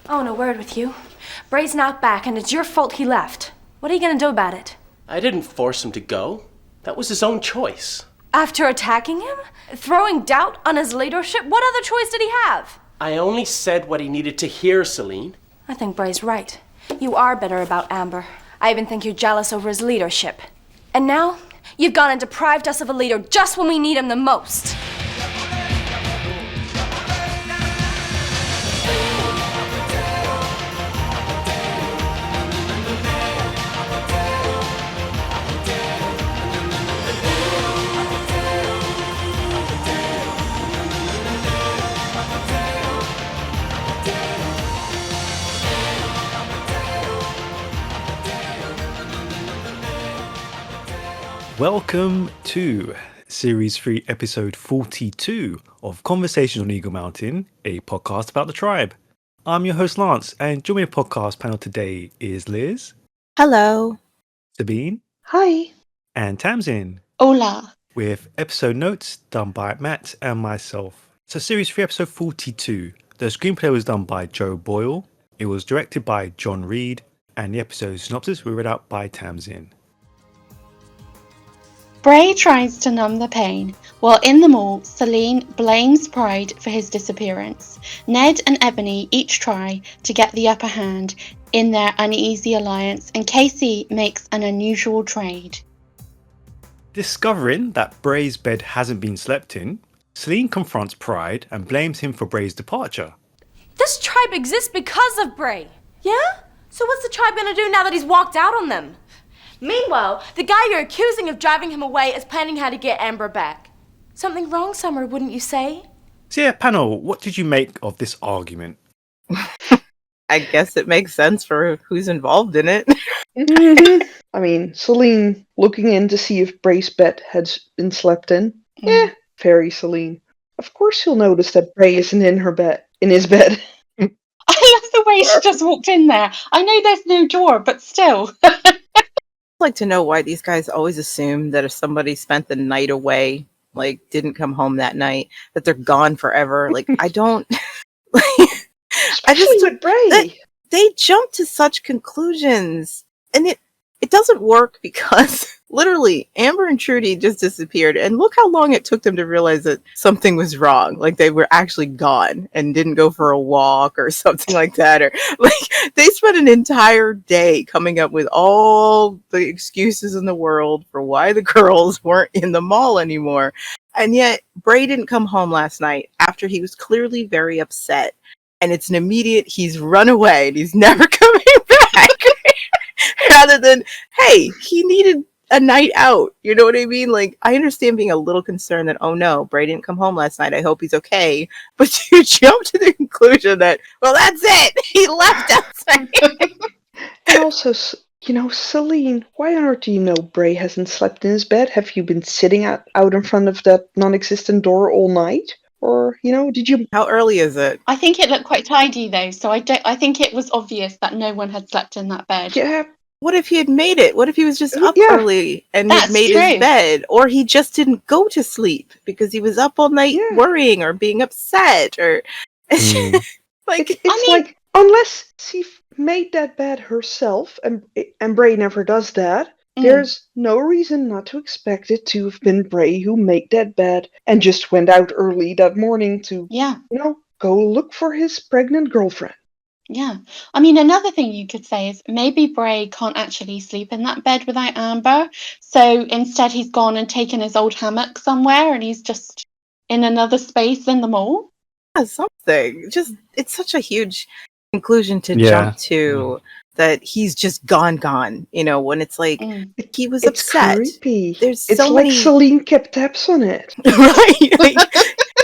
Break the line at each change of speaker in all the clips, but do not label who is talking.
Oh, no word with you. Bray's not back, and it's your fault he left. What are you gonna do about it?
I didn't force him to go. That was his own choice.
After attacking him? Throwing doubt on his leadership? What other choice did he have?
I only said what he needed to hear, Salene.
I think Bray's right. You are bitter about Amber. I even think you're jealous over his leadership. And now, you've gone and deprived us of a leader just when we need him the most.
Welcome to Series 3, Episode 42 of Conversations on Eagle Mountain, a podcast about the tribe. I'm your host, Lance, and joining me on the podcast panel today is Liz.
Hello.
Sabine.
Hi.
And Tamsin.
Hola.
With episode notes done by Matt and myself. So Series 3, Episode 42. The screenplay was done by Joe Boyle. It was directed by John Reed. And the episode synopsis were read out by Tamsin.
Bray tries to numb the pain, while in the mall, Salene blames Pride for his disappearance. Ned and Ebony each try to get the upper hand in their uneasy alliance, and KC makes an unusual trade.
Discovering that Bray's bed hasn't been slept in, Salene confronts Pride and blames him for Bray's departure.
This tribe exists because of Bray. Yeah? So what's the tribe gonna do now that he's walked out on them? Meanwhile, the guy you're accusing of driving him away is planning how to get Amber back. Something wrong somewhere, wouldn't you say?
So yeah, panel, what did you make of this argument?
I guess it makes sense for who's involved in it.
I mean, Salene looking in to see if Bray's bed had been slept in. Very Salene. Of course he'll notice that Bray isn't in his bed.
I love the way she just walked in there. I know there's no door, but still.
I'd like to know why these guys always assume that if somebody spent the night away, like didn't come home that night, that they're gone forever. Like I don't.
Especially with Bray.
They jump to such conclusions, and it doesn't work because literally Amber and Trudy just disappeared, and look how long it took them to realize that something was wrong. Like they were actually gone and didn't go for a walk or something like that, or like they spent an entire day coming up with all the excuses in the world for why the girls weren't in the mall anymore. And yet Bray didn't come home last night after he was clearly very upset, and it's an immediate he's run away and he's never coming back. Rather than, hey, he needed a night out. You know what I mean? Like, I understand being a little concerned that, oh no, Bray didn't come home last night. I hope he's okay. But you jump to the conclusion that, well, that's it. He left outside.
And also, Salene, why on earth do you know Bray hasn't slept in his bed? Have you been sitting out in front of that non-existent door all night? Or, did you...
How early is it?
I think it looked quite tidy though, so I think it was obvious that no one had slept in that bed.
Yeah.
What if he had made it? What if he was just up early and had made his bed? Or he just didn't go to sleep because he was up all night worrying or being upset? Or
like, unless she made that bed herself, and Bray never does that, there's no reason not to expect it to have been Bray who made that bed and just went out early that morning to, go look for his pregnant girlfriend.
Yeah. I mean, another thing you could say is maybe Bray can't actually sleep in that bed without Amber. So instead he's gone and taken his old hammock somewhere and he's just in another space in the mall.
Yeah, something. Just, it's such a huge conclusion to jump to that he's just gone, when it's like he was upset.
It's creepy.
There's
it's
so
like
many...
Salene kept tabs on it.
Right? Like,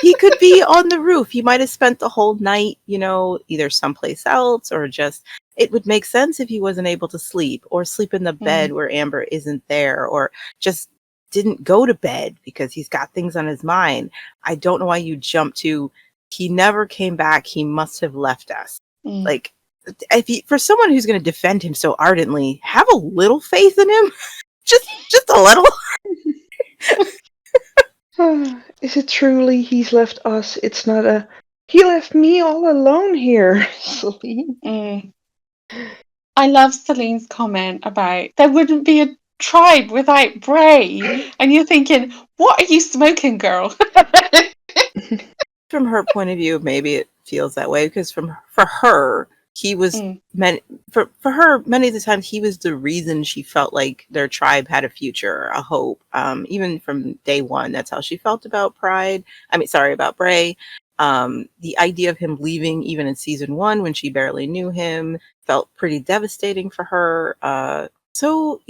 he could be on the roof. He might have spent the whole night, either someplace else or just, it would make sense if he wasn't able to sleep or sleep in the bed where Amber isn't there or just didn't go to bed because he's got things on his mind. I don't know why you jump to, he never came back. He must have left us. Like, for someone who's going to defend him so ardently, have a little faith in him. just a little.
Is it truly he's left us? It's not a He left me all alone here, Salene.
Mm. I love Selene's comment about there wouldn't be a tribe without Bray. And you're thinking, what are you smoking, girl?
From her point of view, maybe it feels that way because for her, he was for her many of the times he was the reason she felt like their tribe had a future, a hope. Even from day one, that's how she felt about about Bray. The idea of him leaving, even in season 1 when she barely knew him, felt pretty devastating for her. So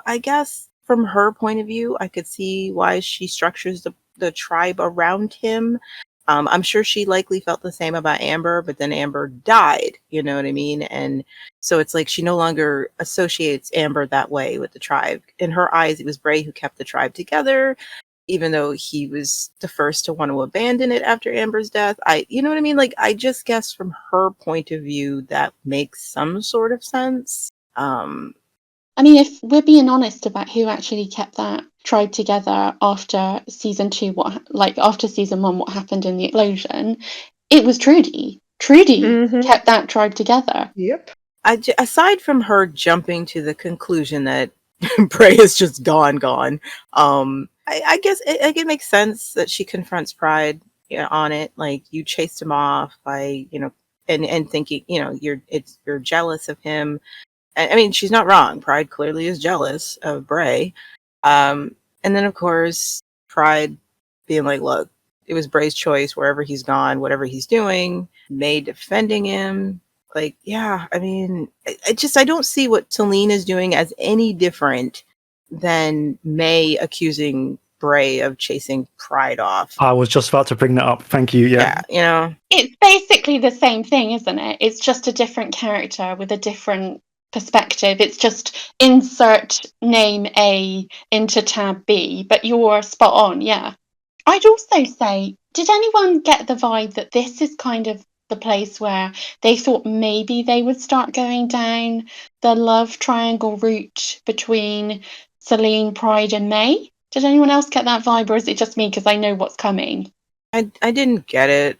I guess from her point of view, I could see why she structures the tribe around him. I'm sure she likely felt the same about Amber, but then Amber died, you know what I mean? And so it's like she no longer associates Amber that way with the tribe. In her eyes, it was Bray who kept the tribe together, even though he was the first to want to abandon it after Amber's death. You know what I mean? Like, I just guess from her point of view, that makes some sort of sense.
I mean, if we're being honest about who actually kept that tribe together after season 2, after season 1, what happened in the explosion, it was Trudy. Trudy kept that tribe together.
Yep.
Aside from her jumping to the conclusion that Bray is just gone, I guess it makes sense that she confronts Pride on it. Like, you chased him off by, and thinking, you're jealous of him. I mean, she's not wrong. Pride clearly is jealous of Bray. And then, of course, Pride being like, look, it was Bray's choice wherever he's gone, whatever he's doing, May defending him. Like, yeah, I mean, I don't see what Salene is doing as any different than May accusing Bray of chasing Pride off.
I was just about to bring that up. Thank you. Yeah.
It's basically the same thing, isn't it? It's just a different character with a different perspective. It's just insert name A into tab B, but you're spot on. Yeah. I'd also say, did anyone get the vibe that this is kind of the place where they thought maybe they would start going down the love triangle route between Salene, Pride, and May? Did anyone else get that vibe, or is it just me because I know what's coming?
I didn't get it.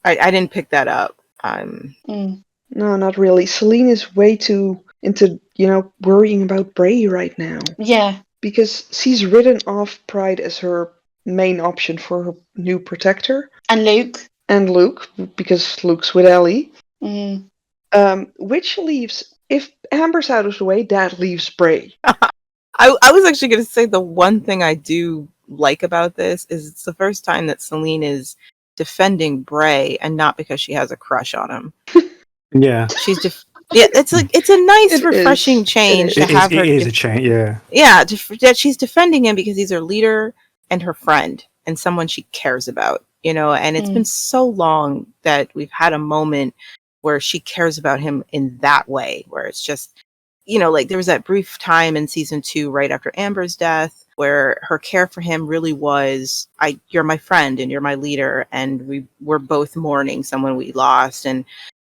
I didn't pick that up.
No, not really. Salene is way too into, worrying about Bray right now.
Yeah.
Because she's written off Pride as her main option for her new protector.
And Luke,
because Luke's with Ellie.
Mm.
Which leaves, if Amber's out of the way, that leaves Bray.
I was actually going to say the one thing I do like about this is it's the first time that Salene is defending Bray, and not because she has a crush on him.
Yeah.
It's like, it's a nice, refreshing change to have her.
It is a change, yeah.
Yeah, that she's defending him because he's her leader and her friend and someone she cares about, and it's been so long that we've had a moment where she cares about him in that way, where it's just, like there was that brief time in season 2 right after Amber's death where her care for him really was, you're my friend and you're my leader, and we're both mourning someone we lost, and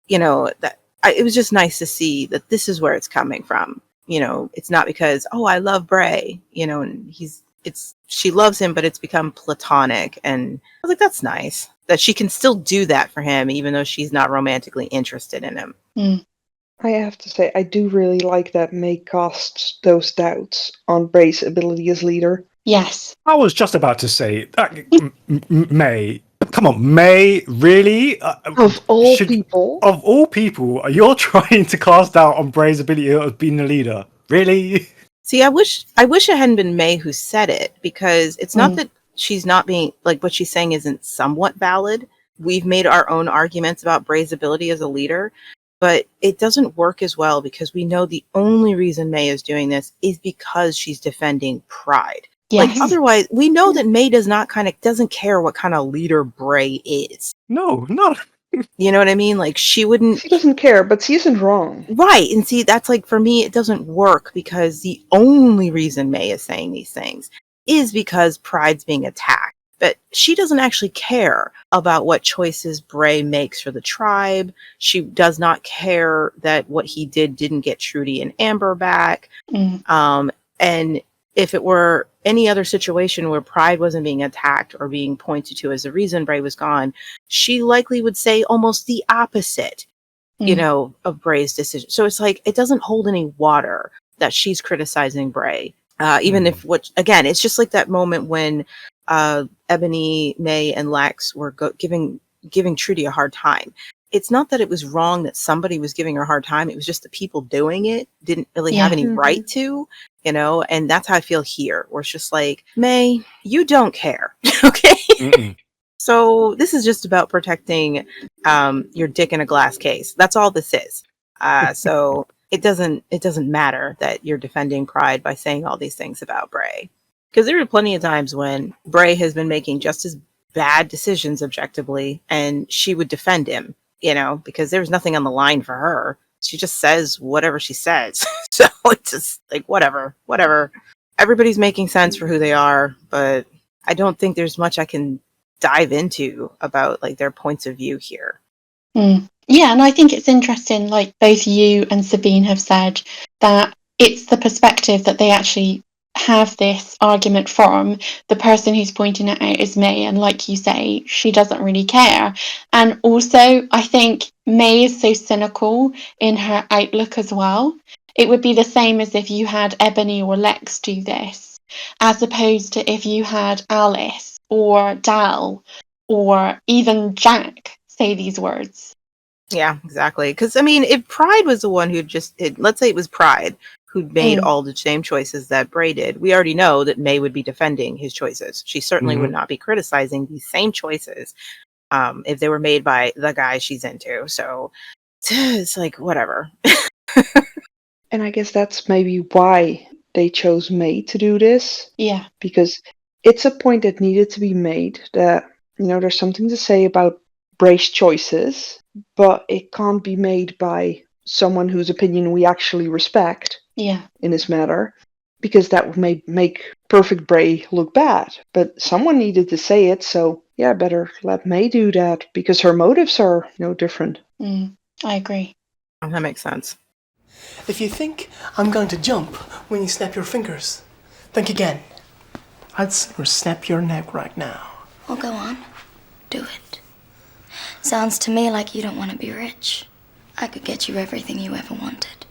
it was just nice to see that this is where it's coming from. It's not because, I love Bray, and she loves him, but it's become platonic. And I was like, that's nice that she can still do that for him, even though she's not romantically interested in him.
I have to say, I do really like that May casts those doubts on Bray's ability as leader.
Yes.
I was just about to say, May, come on, May, really?
Of all people?
Of all people, you're trying to cast doubt on Bray's ability of being a leader. Really?
See, I wish it hadn't been May who said it, because it's not that she's not being, like, what she's saying isn't somewhat valid. We've made our own arguments about Bray's ability as a leader, but it doesn't work as well because we know the only reason May is doing this is because she's defending Pride.
Yes.
Like, otherwise, we know that May doesn't care what kind of leader Bray is.
No, not.
You know what I mean? Like, she
doesn't care, but she isn't wrong.
Right. And see, that's like, for me, it doesn't work because the only reason May is saying these things is because Pride's being attacked. But she doesn't actually care about what choices Bray makes for the tribe. She does not care that what he didn't get Trudy and Amber back. And if it were any other situation where Pride wasn't being attacked or being pointed to as the reason Bray was gone, she likely would say almost the opposite, of Bray's decision. So it's like, it doesn't hold any water that she's criticizing Bray. Even if, again, it's just like that moment when Ebony, May, and Lex were giving Trudy a hard time. It's not that it was wrong that somebody was giving her a hard time. It was just the people doing it didn't really have any right to, and that's how I feel here, where it's just like, May, you don't care. Okay. So this is just about protecting your dick in a glass case. That's all this is. So it doesn't matter that you're defending Pride by saying all these things about Bray. Because there are plenty of times when Bray has been making just as bad decisions objectively, and she would defend him, because there was nothing on the line for her. She just says whatever she says. So it's just like, whatever. Everybody's making sense for who they are, but I don't think there's much I can dive into about like their points of view here.
Yeah, and I think it's interesting, like both you and Sabine have said, that it's the perspective that they actually have this argument from. The person who's pointing it out is May, and like you say, she doesn't really care. And also, I think May is so cynical in her outlook as well. It would be the same as if you had Ebony or Lex do this, as opposed to if you had Alice or Dal or even Jack say these words.
Yeah, exactly. Because, I mean, if Pride was the one who let's say it was Pride who'd made all the same choices that Bray did, we already know that May would be defending his choices. She certainly would not be criticizing these same choices if they were made by the guy she's into. So it's like, whatever.
And I guess that's maybe why they chose May to do this.
Yeah.
Because it's a point that needed to be made that, there's something to say about Bray's choices, but it can't be made by someone whose opinion we actually respect in this matter, because that would make perfect Bray look bad. But someone needed to say it, so yeah, better let May do that, because her motives are no different.
I agree.
That makes sense.
If you think I'm going to jump when you snap your fingers, think again. I'd sooner snap your neck right now.
Well, go on. Do it. Sounds to me like you don't want to be rich. I could get you everything you ever wanted.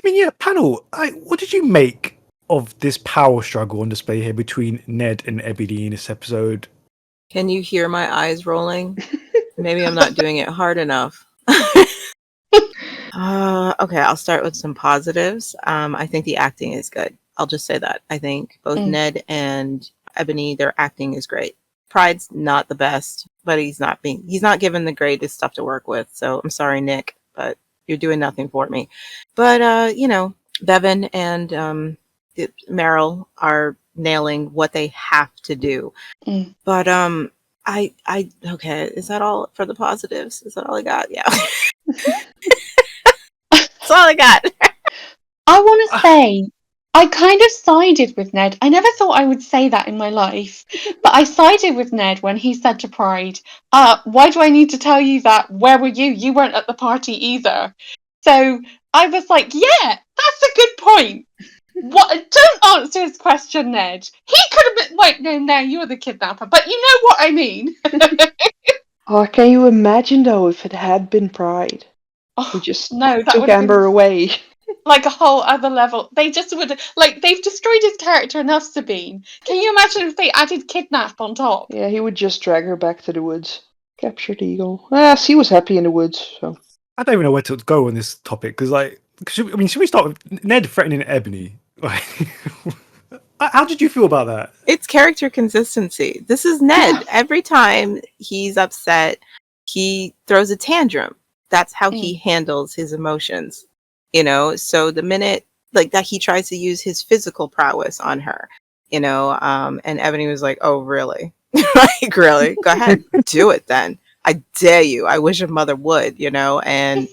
I mean, yeah, panel, what did you make of this power struggle on display here between Ned and Ebony in this episode?
Can you hear my eyes rolling? Maybe I'm not doing it hard enough. Okay, I'll start with some positives. I think the acting is good. I'll just say that. I think both Ned and Ebony, their acting is great. Pride's not the best, but he's not given the greatest stuff to work with. So I'm sorry, Nick, but you're doing nothing for me. But Bevan and Meryl are nailing what they have to do. But okay, is that all for the positives? Is that all I got? Yeah. That's all I got.
I want to say, I kind of sided with Ned. I never thought I would say that in my life, but I sided with Ned when he said to Pride, why do I need to tell you that? Where were you? You weren't at the party either. So I was like, yeah, that's a good point. Don't answer his question, Ned. He could have been, wait, no, you're the kidnapper, but you know what I mean.
Oh, can you imagine though if it had been Pride? Who just took Amber away.
Like a whole other level. They just would, they've destroyed his character enough, Sabine. Can you imagine if they added kidnap on top?
Yeah, he would just drag her back to the woods. Capture the eagle. She was happy in the woods, so.
I don't even know where to go on this topic, because, should we start with Ned threatening Ebony? How did you feel about that?
It's character consistency. This is Ned. Every time he's upset, he throws a tantrum. That's how he handles his emotions. So the minute that he tries to use his physical prowess on her, and Ebony was like, oh, really? Like, really? Go ahead. Do it then. I dare you. I wish a mother would, and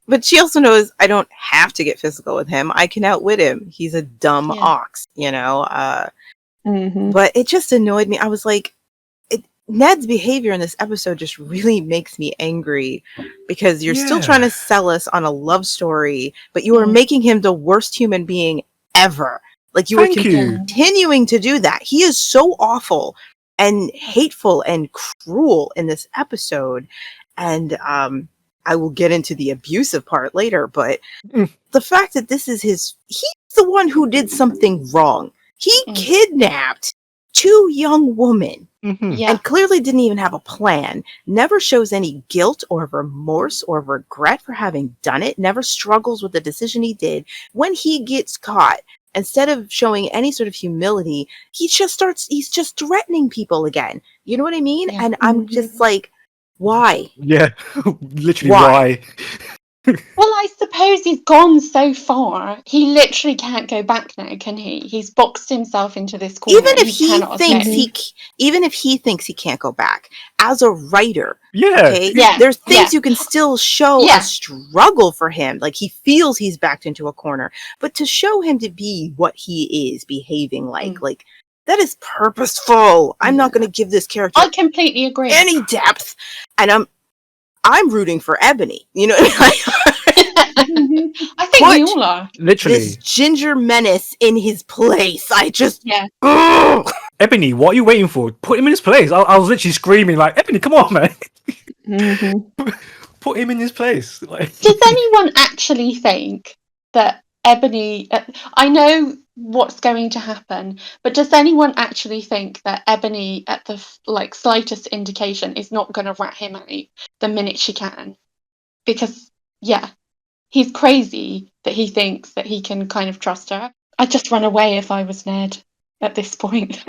but she also knows I don't have to get physical with him. I can outwit him. He's a dumb ox, But it just annoyed me. I was like, Ned's behavior in this episode just really makes me angry, because you're still trying to sell us on a love story, but you are making him the worst human being ever. Like, you were
Thank you.
continuing to do that. He is so awful and hateful and cruel in this episode. And I will get into the abusive part later, but the fact that he's the one who did something wrong. He kidnapped 2 young women.
Yeah.
And clearly didn't even have a plan, never shows any guilt or remorse or regret for having done it, never struggles with the decision he did. When he gets caught, instead of showing any sort of humility, he's just threatening people again. You know what I mean?
Yeah.
And I'm just like, why?
Yeah, literally
Why?
Well, I suppose he's gone so far. He literally can't go back now, can he? He's boxed himself into this corner.
Even if he
cannot
thinks
escape.
even if he thinks he can't go back, as a writer,
Yeah.
okay,
Yeah,
there's things
yeah.
you can still show
Yeah.
a struggle for him. Like, he feels he's backed into a corner, but to show him to be what he is behaving like that is purposeful. I'm not going to give this character
I completely agree.
any depth, and I'm rooting for Ebony. You know,
I think we all are.
Literally.
this ginger menace in his place. I just
Yeah.
Ugh!
Ebony, what are you waiting for? Put him in his place. I was literally screaming like, Ebony, come on, man. Put him in his place. Like,
Does anyone actually think that Ebony... I know what's going to happen, but does anyone actually think that Ebony, at the slightest indication, is not going to rat him out the minute she can? Because, yeah, he's crazy that he thinks that he can kind of trust her. I'd just run away if I was Ned at this point.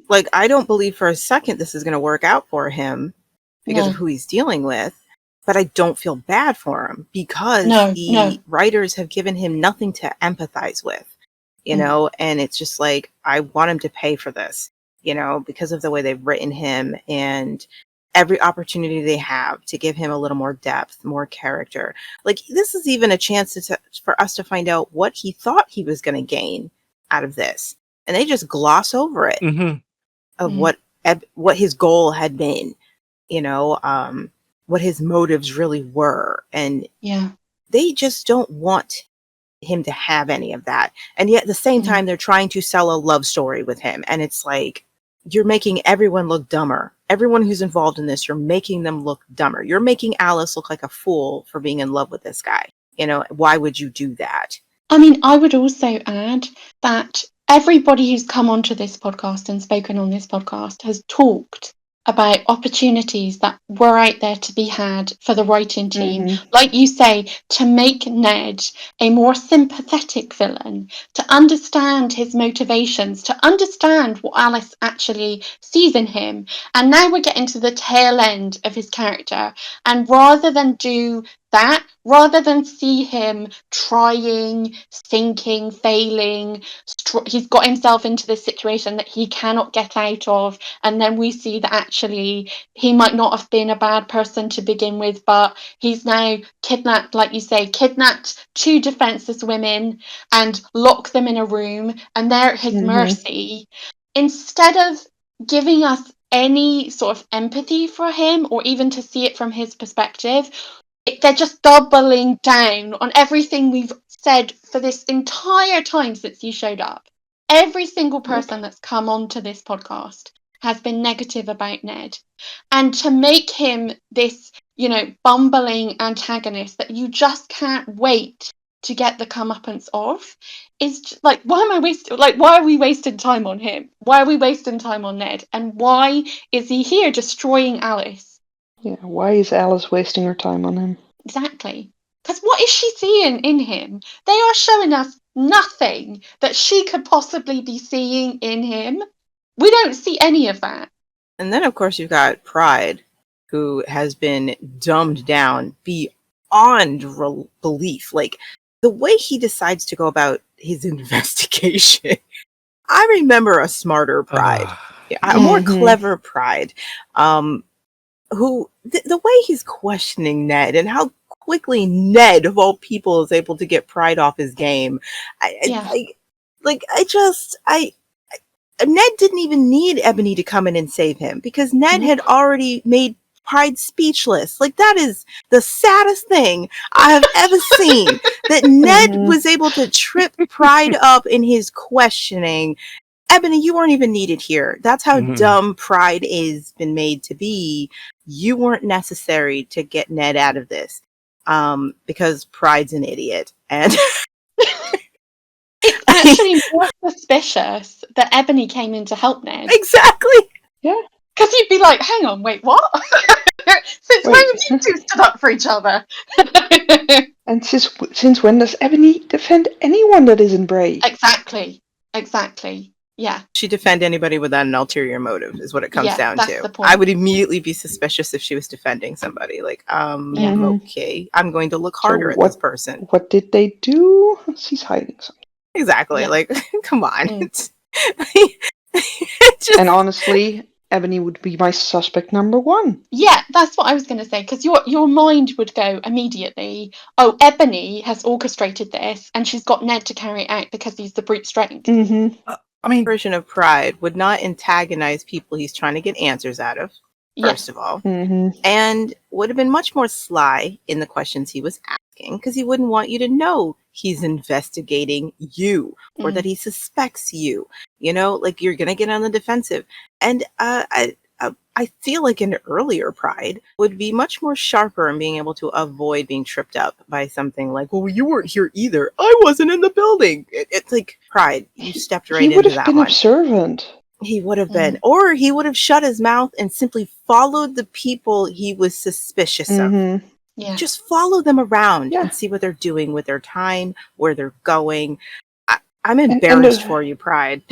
Like, I don't believe for a second this is going to work out for him because of who he's dealing with, but I don't feel bad for him because the writers have given him nothing to empathize with, you know, and it's just like, I want him to pay for this, you know, because of the way they've written him and every opportunity they have to give him a little more depth, more character. Like, this is even a chance for us to find out what he thought he was going to gain out of this. And they just gloss over it of what his goal had been, you know, what his motives really were. And they just don't want him to have any of that. And yet at the same time, they're trying to sell a love story with him. And it's like, you're making everyone look dumber. Everyone who's involved in this, you're making them look dumber. You're making Alice look like a fool for being in love with this guy. You know, why would you do that?
I mean, I would also add that everybody who's come onto this podcast and spoken on this podcast has talked about opportunities that were out there to be had for the writing team. Like you say, to make Ned a more sympathetic villain, to understand his motivations, to understand what Alice actually sees in him. And now we're getting to the tail end of his character. And rather than do that, rather than see him trying, sinking, failing, he's got himself into this situation that he cannot get out of, and then we see that actually he might not have been a bad person to begin with, but he's now kidnapped, like you say, kidnapped 2 defenseless women and locked them in a room, and they're at his mercy. Instead of giving us any sort of empathy for him, or even to see it from his perspective, they're just doubling down on everything we've said for this entire time since you showed up. Every single person that's come onto this podcast has been negative about Ned. And to make him this, you know, bumbling antagonist that you just can't wait to get the comeuppance of is just, like, why are we wasting time on him? Why are we wasting time on Ned? And why is he here destroying Alice?
Yeah, why is Alice wasting her time on him?
Exactly. Because what is she seeing in him? They are showing us nothing that she could possibly be seeing in him. We don't see any of that.
And then, of course, you've got Pride, who has been dumbed down beyond belief. Like, the way he decides to go about his investigation. I remember a smarter Pride, a more clever Pride, who, the way he's questioning Ned and how quickly Ned, of all people, is able to get Pride off his game. Ned didn't even need Ebony to come in and save him, because Ned had already made Pride's speechless. Like, that is the saddest thing I have ever seen. That Ned was able to trip Pride up in his questioning. Ebony, you weren't even needed here. That's how dumb Pride is been made to be. You weren't necessary to get Ned out of this. Because Pride's an idiot. And
it's actually more suspicious that Ebony came in to help Ned.
Exactly.
Yeah.
Because you'd be like, hang on, wait, what? Since when have you two stood up for each other?
And since when does Ebony defend anyone that isn't Bray?
Exactly. Yeah.
She'd defend anybody without an ulterior motive is what it comes down
that's
to.
the point.
I would immediately be suspicious if she was defending somebody. Like, okay, I'm going to look harder at this person.
What did they do? She's hiding something.
Exactly.
Yeah.
Like, come on.
And honestly, Ebony would be my suspect number one.
Yeah, that's what I was going to say, because your mind would go immediately, oh, Ebony has orchestrated this, and she's got Ned to carry it out because he's the brute strength.
I mean,
version of Pride would not antagonize people he's trying to get answers out of, first of all, and would have been much more sly in the questions he was asking, because he wouldn't want you to know he's investigating you or that he suspects you. You know, like, you're gonna get on the defensive. And I feel like an earlier Pride would be much more sharper in being able to avoid being tripped up by something like, well, you weren't here either. I wasn't in the building. It's like, Pride, you stepped right into that one.
He would have been observant.
He would have been. Or he would have shut his mouth and simply followed the people he was suspicious of.
Yeah.
Just follow them around and see what they're doing with their time, where they're going. I'm embarrassed for you, Pride.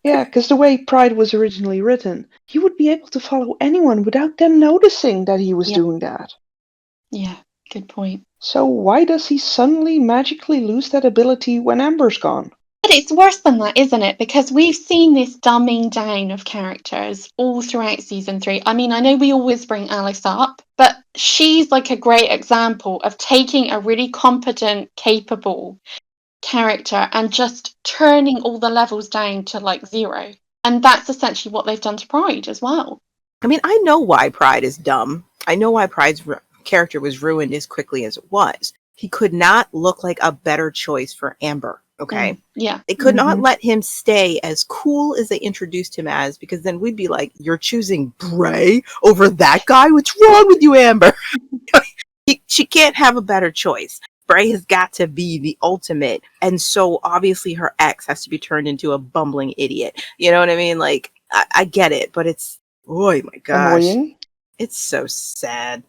Yeah, because the way Pride was originally written, he would be able to follow anyone without them noticing that he was doing that.
Yeah, good point.
So why does he suddenly magically lose that ability when Amber's gone?
But it's worse than that, isn't it? Because we've seen this dumbing down of characters all throughout season 3. I mean, I know we always bring Alice up, but she's like a great example of taking a really competent, capable character and just turning all the levels down to like 0. And that's essentially what they've done to Pride as well.
I mean, I know why Pride is dumb. I know why Pride's character was ruined as quickly as it was. He could not look like a better choice for Amber. Okay.
Yeah.
They could not let him stay as cool as they introduced him as, because then we'd be like, you're choosing Bray over that guy? What's wrong with you, Amber? She can't have a better choice. Bray has got to be the ultimate. And so obviously her ex has to be turned into a bumbling idiot. You know what I mean? Like, I get it, but it's, oh my gosh.
Annoying.
It's so sad.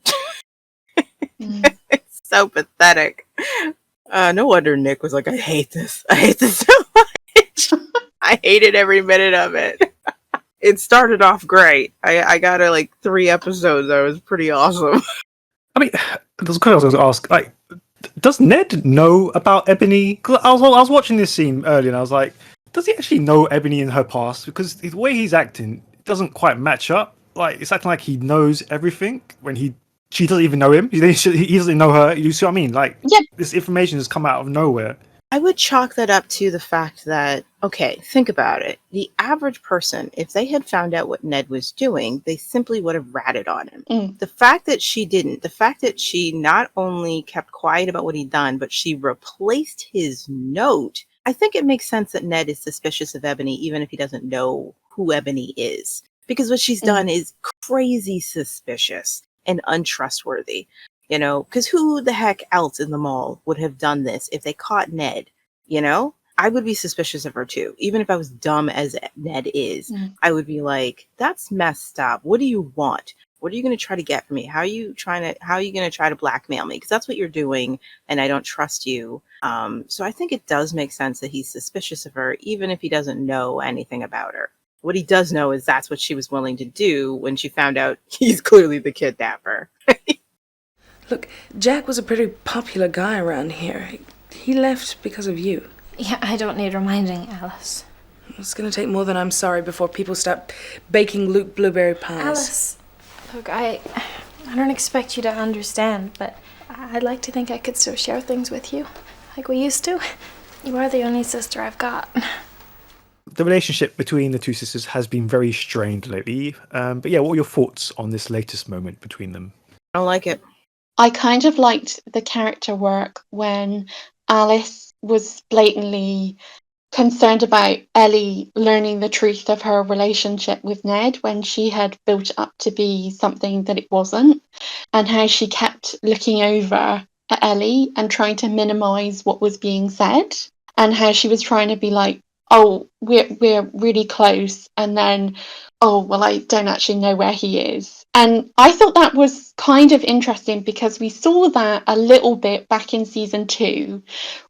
It's so pathetic. No wonder Nick was like, I hate this. I hate this so much. I hated every minute of it. It started off great. I got like 3 episodes. That was pretty awesome.
I mean, there's a question I was going to ask. Like, does Ned know about Ebony? 'Cause I was watching this scene earlier, and I was like, does he actually know Ebony in her past? Because the way he's acting doesn't quite match up. Like, it's acting like he knows everything when she doesn't even know him. He doesn't know her. You see what I mean? Like, this information has come out of nowhere.
I would chalk that up to the fact that, okay, think about it. The average person, if they had found out what Ned was doing, they simply would have ratted on him. The fact that she didn't, the fact that she not only kept quiet about what he'd done, but she replaced his note, I think it makes sense that Ned is suspicious of Ebony, even if he doesn't know who Ebony is. Because what she's done is crazy suspicious and untrustworthy. You know, because who the heck else in the mall would have done this if they caught Ned? You know, I would be suspicious of her too. Even if I was dumb as Ned is, I would be like, that's messed up. What do you want? What are you going to try to get from me? How are you going to try to blackmail me? Because that's what you're doing, and I don't trust you. So I think it does make sense that he's suspicious of her, even if he doesn't know anything about her. What he does know is that's what she was willing to do when she found out he's clearly the kidnapper.
Look, Jack was a pretty popular guy around here. He left because of you.
Yeah, I don't need reminding, Alice.
It's gonna take more than I'm sorry before people stop baking Luke blueberry pies.
Alice, look, I don't expect you to understand, but I'd like to think I could still share things with you, like we used to. You are the only sister I've got.
the relationship between the two sisters has been very strained lately. But yeah, what were your thoughts on this latest moment between them?
I don't like it.
I kind of liked the character work when Alice was blatantly concerned about Ellie learning the truth of her relationship with Ned when she had built it up to be something that it wasn't, and how she kept looking over at Ellie and trying to minimize what was being said, and how she was trying to be like, oh, we're really close, and then, oh, well, I don't actually know where he is. And I thought that was kind of interesting because we saw that a little bit back in season 2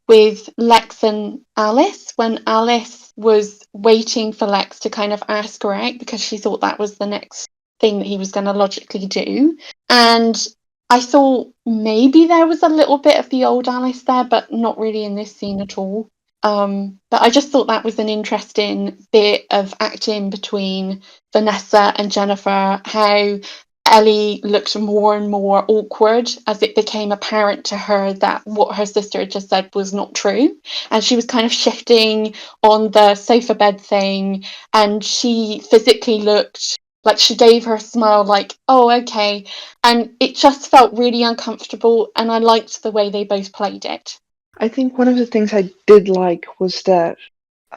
with Lex and Alice, when Alice was waiting for Lex to kind of ask her out because she thought that was the next thing that he was going to logically do. And I thought maybe there was a little bit of the old Alice there, but not really in this scene at all. But I just thought that was an interesting bit of acting between Vanessa and Jennifer, how Ellie looked more and more awkward as it became apparent to her that what her sister had just said was not true. And she was kind of shifting on the sofa bed thing, and she physically looked like she gave her a smile like, oh, okay. And it just felt really uncomfortable, and I liked the way they both played it.
I think one of the things I did like was that,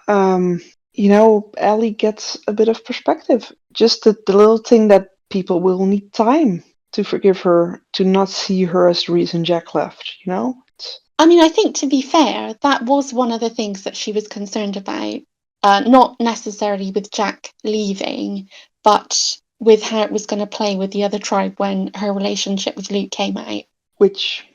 Ellie gets a bit of perspective. Just the little thing that people will need time to forgive her, to not see her as the reason Jack left,
I mean, I think to be fair, that was one of the things that she was concerned about. Not necessarily with Jack leaving, but with how it was going to play with the other tribe when her relationship with Luke came out.
Which,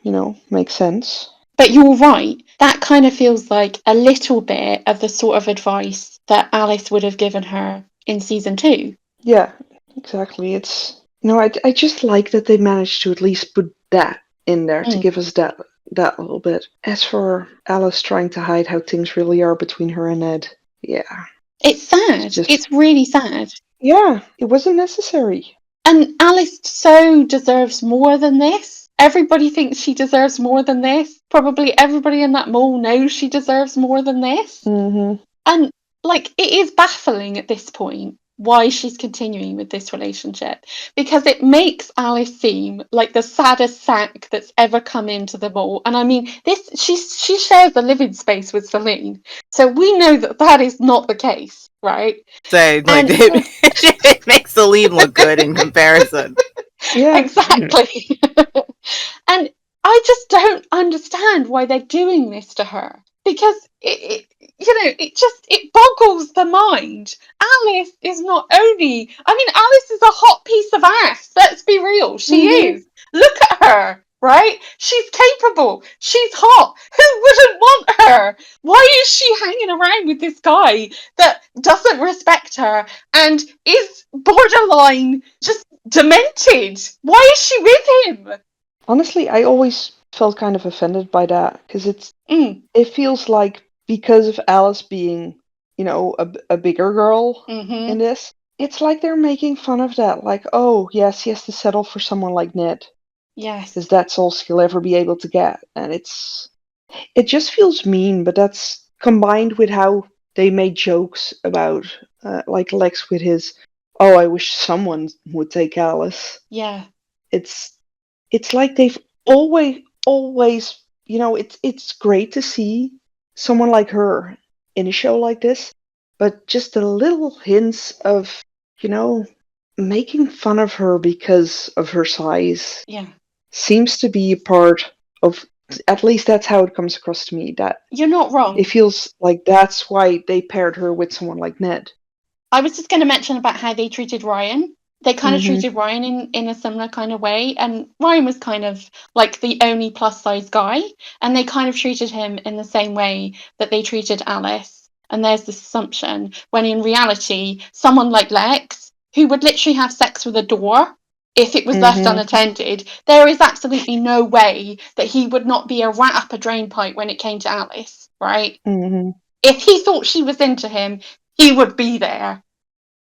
makes sense.
But you're right. That kind of feels like a little bit of the sort of advice that Alice would have given her in season 2.
Yeah, exactly. It's, I just like that they managed to at least put that in there to give us that little bit. As for Alice trying to hide how things really are between her and Ned, yeah.
It's sad. It's really sad.
Yeah, it wasn't necessary.
And Alice so deserves more than this. Everybody thinks she deserves more than this. Probably everybody in that mall knows she deserves more than this.
Mm-hmm.
And, it is baffling at this point why she's continuing with this relationship, because it makes Alice seem like the saddest sack that's ever come into the mall. And I mean, she shares a living space with Salene, so we know that is not the case, right?
It makes Salene look good in comparison.
Yeah,
exactly. And I just don't understand why they're doing this to her, because it boggles the mind. Alice is not only, Alice is a hot piece of ass. Let's be real. She is. Look at her, right? She's capable. She's hot. Who wouldn't want her? Why is she hanging around with this guy that doesn't respect her and is borderline just demented? Why is she with him?
Honestly, I always felt kind of offended by that, because it feels like, because of Alice being, a bigger girl in this, it's like they're making fun of that. Like, oh, yes, he has to settle for someone like Ned.
Yes.
Because that's all she'll ever be able to get. And it just feels mean, but that's combined with how they made jokes about, like Lex with his, oh, I wish someone would take Alice.
Yeah.
It's like they've always, it's great to see someone like her in a show like this, but just the little hints of, making fun of her because of her size seems to be a part of, at least that's how it comes across to me, that
you're not wrong.
It feels like that's why they paired her with someone like Ned.
I was just going to mention about how they treated Ryan. They kind of treated Ryan in a similar kind of way, and Ryan was kind of like the only plus size guy, and they kind of treated him in the same way that they treated Alice. And there's this assumption, when in reality, someone like Lex, who would literally have sex with a door if it was left unattended, there is absolutely no way that he would not be a rat up a drain pipe when it came to Alice, right? If he thought she was into him, he would be there.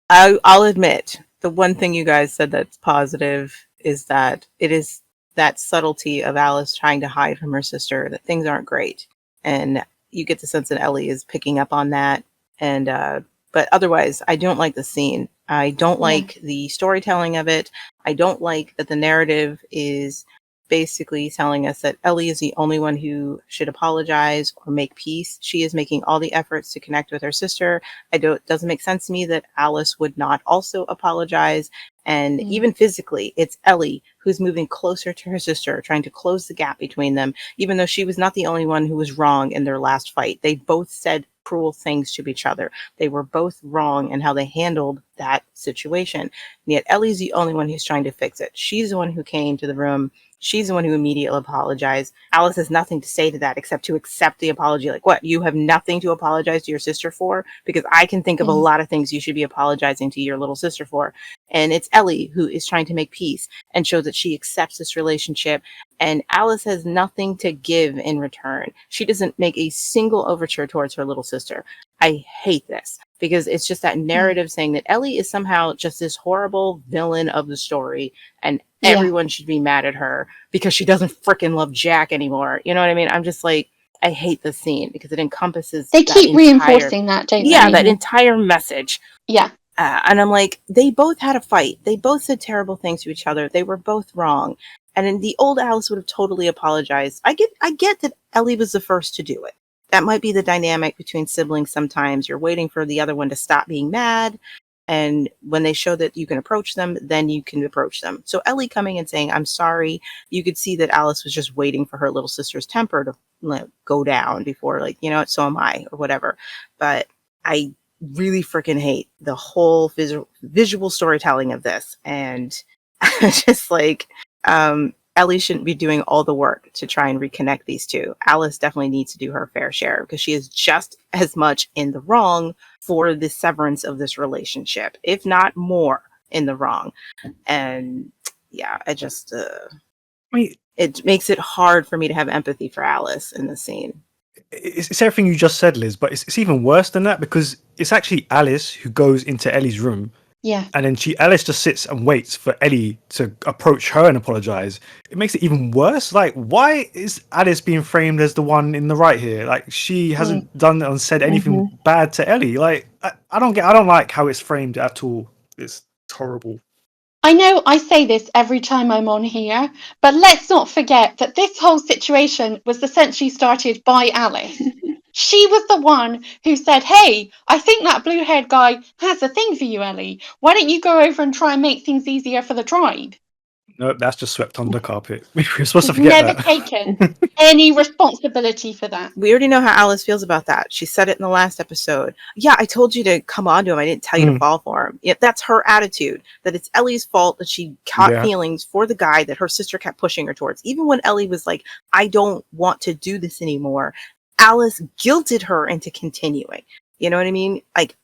I'll admit, the one thing you guys said that's positive is that it is that subtlety of Alice trying to hide from her sister that things aren't great. And you get the sense that Ellie is picking up on that. And But otherwise, I don't like the scene. I don't
Yeah.
like the storytelling of it. I don't like that the narrative is basically telling us that Ellie is the only one who should apologize or make peace. She is making all the efforts to connect with her sister. It doesn't make sense to me that Alice would not also apologize. And even physically, it's Ellie who's moving closer to her sister, trying to close the gap between them, even though she was not the only one who was wrong in their last fight. They both said cruel things to each other. They were both wrong in how they handled that situation. And yet Ellie's the only one who's trying to fix it. She's the one who came to the room. She's the one who immediately apologized. Alice has nothing to say to that except to accept the apology. Like, what? You have nothing to apologize to your sister for? Because I can think of a lot of things you should be apologizing to your little sister for. And it's Ellie who is trying to make peace and show that she accepts this relationship. And Alice has nothing to give in return. She doesn't make a single overture towards her little sister. I hate this because it's just that narrative saying that Ellie is somehow just this horrible villain of the story and everyone should be mad at her because she doesn't freaking love Jack anymore. You know what I mean? I'm just like, I hate the scene because it encompasses.
They keep reinforcing that, don't they?
Yeah, that entire message.
Yeah.
And I'm like, they both had a fight. They both said terrible things to each other. They were both wrong. And in the old Alice would have totally apologized. I get that Ellie was the first to do it. That might be the dynamic between siblings sometimes. You're waiting for the other one to stop being mad. And when they show that you can approach them, then you can approach them. So Ellie coming and saying, I'm sorry, you could see that Alice was just waiting for her little sister's temper to go down before, like, you know what, so am I, or whatever. But I really freaking hate the whole visual storytelling of this. And just like, Ellie shouldn't be doing all the work to try and reconnect these two. Alice definitely needs to do her fair share because she is just as much in the wrong for the severance of this relationship, if not more in the wrong. And yeah, it makes it hard for me to have empathy for Alice in the scene.
It's everything you just said, Liz, but it's even worse than that because it's actually Alice who goes into Ellie's room.
Yeah.
And then Alice just sits and waits for Ellie to approach her and apologize. It makes it even worse. Like, why is Alice being framed as the one in the right here? Like, she hasn't done and said anything bad to Ellie. Like, I don't like how it's framed at all. It's horrible.
I know I say this every time I'm on here, but let's not forget that this whole situation was essentially started by Alice. She was the one who said, hey, I think that blue-haired guy has a thing for you, Ellie. Why don't you go over and try and make things easier for the tribe?
No, that's just swept under the carpet. We're supposed to forget
Never
that.
taken any responsibility for that.
We already know how Alice feels about that. She said it in the last episode. Yeah, I told you to come on to him. I didn't tell you to fall for him. Yet that's her attitude, that it's Ellie's fault that she caught feelings for the guy that her sister kept pushing her towards. Even when Ellie was like, I don't want to do this anymore, Alice guilted her into continuing. You know what I mean? Like,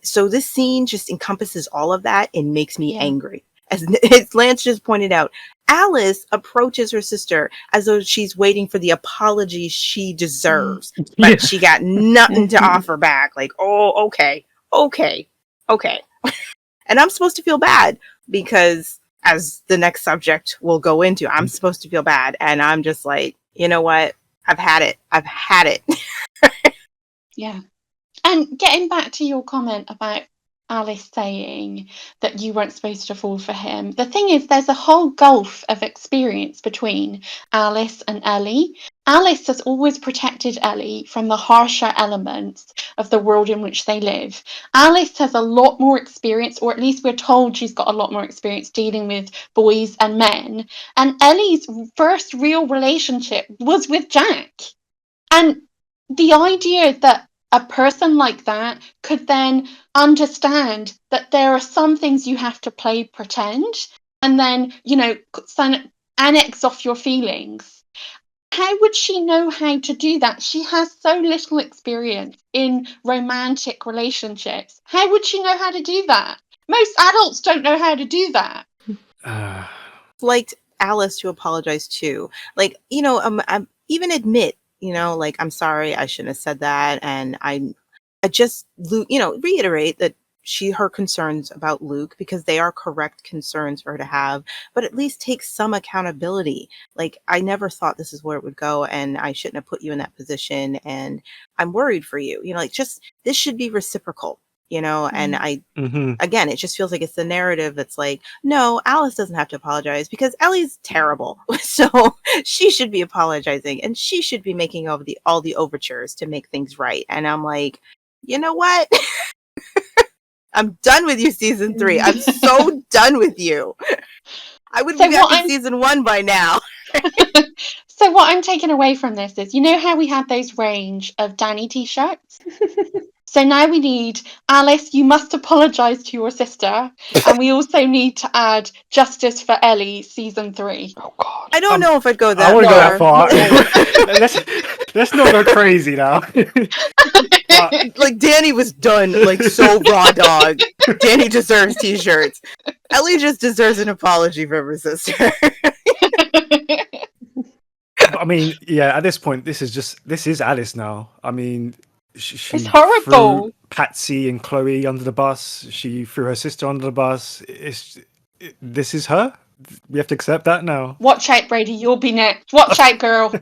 so this scene just encompasses all of that and makes me angry. As Lance just pointed out, Alice approaches her sister as though she's waiting for the apology she deserves, but she got nothing to offer back. Like, oh, okay. And I'm supposed to feel bad because, as the next subject will go into, I'm supposed to feel bad. And I'm just like, you know what? I've had it.
Yeah. And getting back to your comment about Alice saying that you weren't supposed to fall for him, the thing is, there's a whole gulf of experience between Alice and Ellie. Alice has always protected Ellie from the harsher elements of the world in which they live. Alice has a lot more experience, or at least we're told she's got a lot more experience dealing with boys and men. And Ellie's first real relationship was with Jack. And the idea that a person like that could then understand that there are some things you have to play pretend and then, annex off your feelings. How would she know how to do that? She has so little experience in romantic relationships. How would she know how to do that? Most adults don't know how to do that.
Liked Alice to apologize too. Like, I'm even admit, like, I'm sorry, I shouldn't have said that. And I just, reiterate that her concerns about Luke, because they are correct concerns for her to have, but at least take some accountability. Like, I never thought this is where it would go, and I shouldn't have put you in that position, and I'm worried for you. This should be reciprocal. you know, and
Mm-hmm.
again, it just feels like it's the narrative that's like, no, Alice doesn't have to apologize because Ellie's terrible. So she should be apologizing and she should be making all the overtures to make things right. And I'm like, you know what? I'm done with you, season 3. I'm so done with you. I would be back in season 1 by now.
So what I'm taking away from this is, you know how we had those range of Danny t-shirts? So now we need, Alice, you must apologise to your sister. And we also need to add Justice for Ellie season 3.
Oh God.
I don't know if I'd go that
I wouldn't go that
far.
far. let's not go crazy now. But
Like, Danny was done, like, so raw dog. Danny deserves t-shirts. Ellie just deserves an apology from her sister.
I mean, yeah, at this point, this is Alice now. I mean, she
It's horrible.
threw Patsy and Chloe under the bus. She threw her sister under the bus. This is her. We have to accept that now.
Watch out, Brady, you'll be next. Watch out, girl.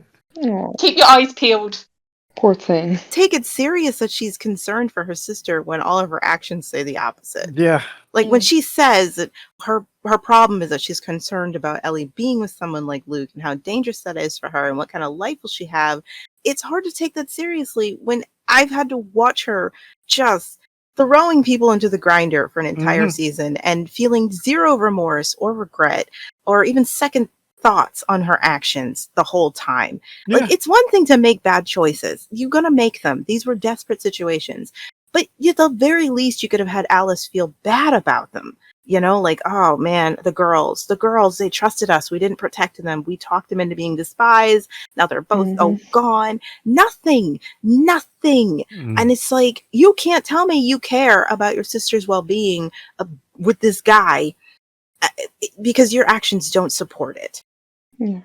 Oh,
Keep your eyes peeled.
poor thing.
Take it serious that she's concerned for her sister when all of her actions say the opposite.
Yeah.
Like, when she says that her problem is that she's concerned about Ellie being with someone like Luke and how dangerous that is for her and what kind of life will she have, it's hard to take that seriously when I've had to watch her just throwing people into the grinder for an entire season and feeling zero remorse or regret or even second thoughts on her actions the whole time.
Yeah.
Like, it's one thing to make bad choices. You're going to make them. These were desperate situations. But at the very least, you could have had Alice feel bad about them. You know, like, oh man, the girls, they trusted us. We didn't protect them. We talked them into being despised. Now they're both gone. Nothing. And it's like, you can't tell me you care about your sister's well-being with this guy because your actions don't support it.
Yeah.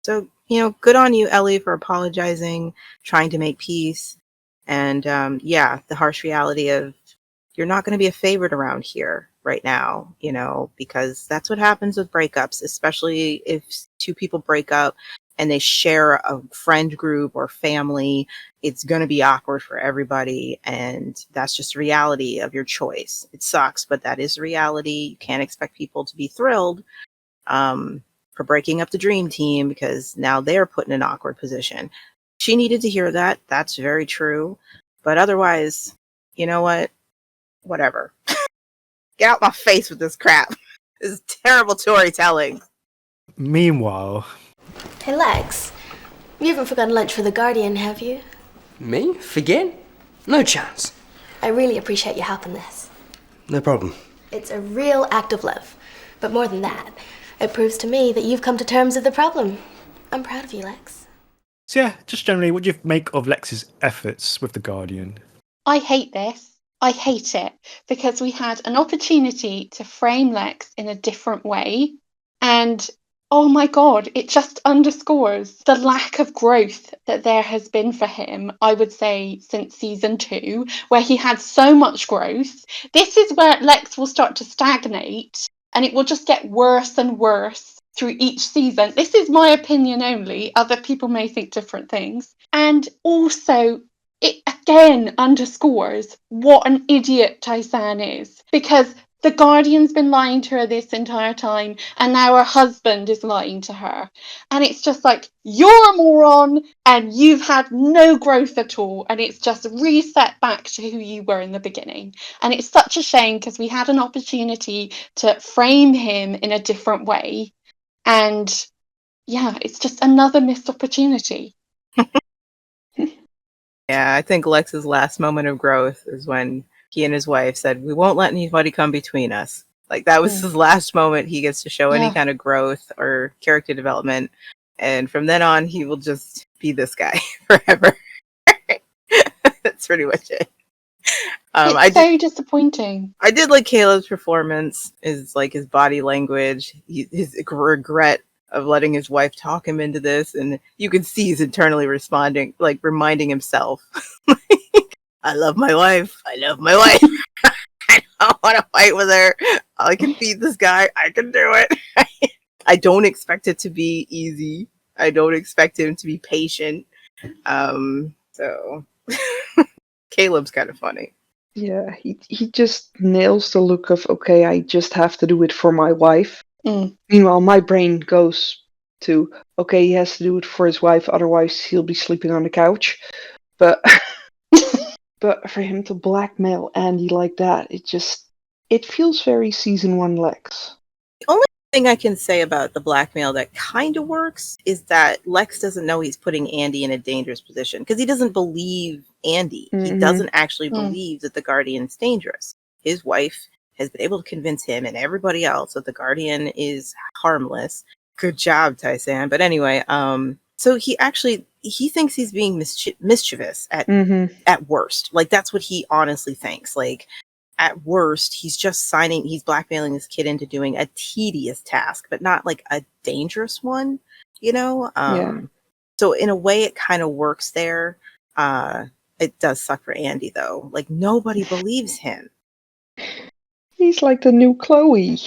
So, you know, good on you, Ellie, for apologizing, trying to make peace. And the harsh reality of you're not going to be a favorite around here right now, you know, because that's what happens with breakups, especially if two people break up and they share a friend group or family. It's going to be awkward for everybody. And that's just reality of your choice. It sucks, but that is reality. You can't expect people to be thrilled for breaking up the dream team because now they're put in an awkward position. She needed to hear that. That's very true. But otherwise, you know what? Whatever. Get out my face with this crap. This is terrible storytelling.
Meanwhile,
Hey, Lex. You haven't forgotten lunch for the Guardian, have you?
Me? Forget? No chance.
I really appreciate your help in this.
No problem.
It's a real act of love. But more than that, it proves to me that you've come to terms with the problem. I'm proud of you, Lex.
so yeah, just generally, what do you make of Lex's efforts with the Guardian?
I hate this. I hate it because we had an opportunity to frame Lex in a different way. And oh my God, it just underscores the lack of growth that there has been for him, I would say, since season 2, where he had so much growth. This is where Lex will start to stagnate and it will just get worse and worse through each season. This is my opinion only. Other people may think different things. And also, it again underscores what an idiot Tysan is, because the Guardian's been lying to her this entire time, and now her husband is lying to her. And it's just like, you're a moron, and you've had no growth at all, and it's just reset back to who you were in the beginning. And it's such a shame, because we had an opportunity to frame him in a different way. And yeah, it's just another missed opportunity.
Yeah, I think Lex's last moment of growth is when he and his wife said, we won't let anybody come between us. Like, that was his last moment he gets to show any kind of growth or character development. And from then on, he will just be this guy forever. That's pretty much it.
It's so disappointing.
I did like Caleb's performance, his body language, his regret of letting his wife talk him into this, and you can see he's internally responding, like reminding himself, I love my wife. I don't want to fight with her. I can beat this guy. I can do it. I don't expect it to be easy. I don't expect him to be patient. So Caleb's kind of funny.
Yeah, he just nails the look of, okay, I just have to do it for my wife. Meanwhile, my brain goes to, okay, he has to do it for his wife, otherwise he'll be sleeping on the couch. But but for him to blackmail Andy like that, it feels very season 1 Lex.
The only thing I can say about the blackmail that kind of works is that Lex doesn't know he's putting Andy in a dangerous position because he doesn't believe Andy. He doesn't actually believe that the Guardian's dangerous. His wife has been able to convince him and everybody else that the Guardian is harmless. Good job, Tyson. But anyway, so he thinks he's being mischievous at worst. Like, that's what he honestly thinks. Like, at worst, he's blackmailing this kid into doing a tedious task, but not like a dangerous one, you know? So in a way, it kind of works there. It does suck for Andy, though. Like, nobody believes him.
He's like the new Chloe.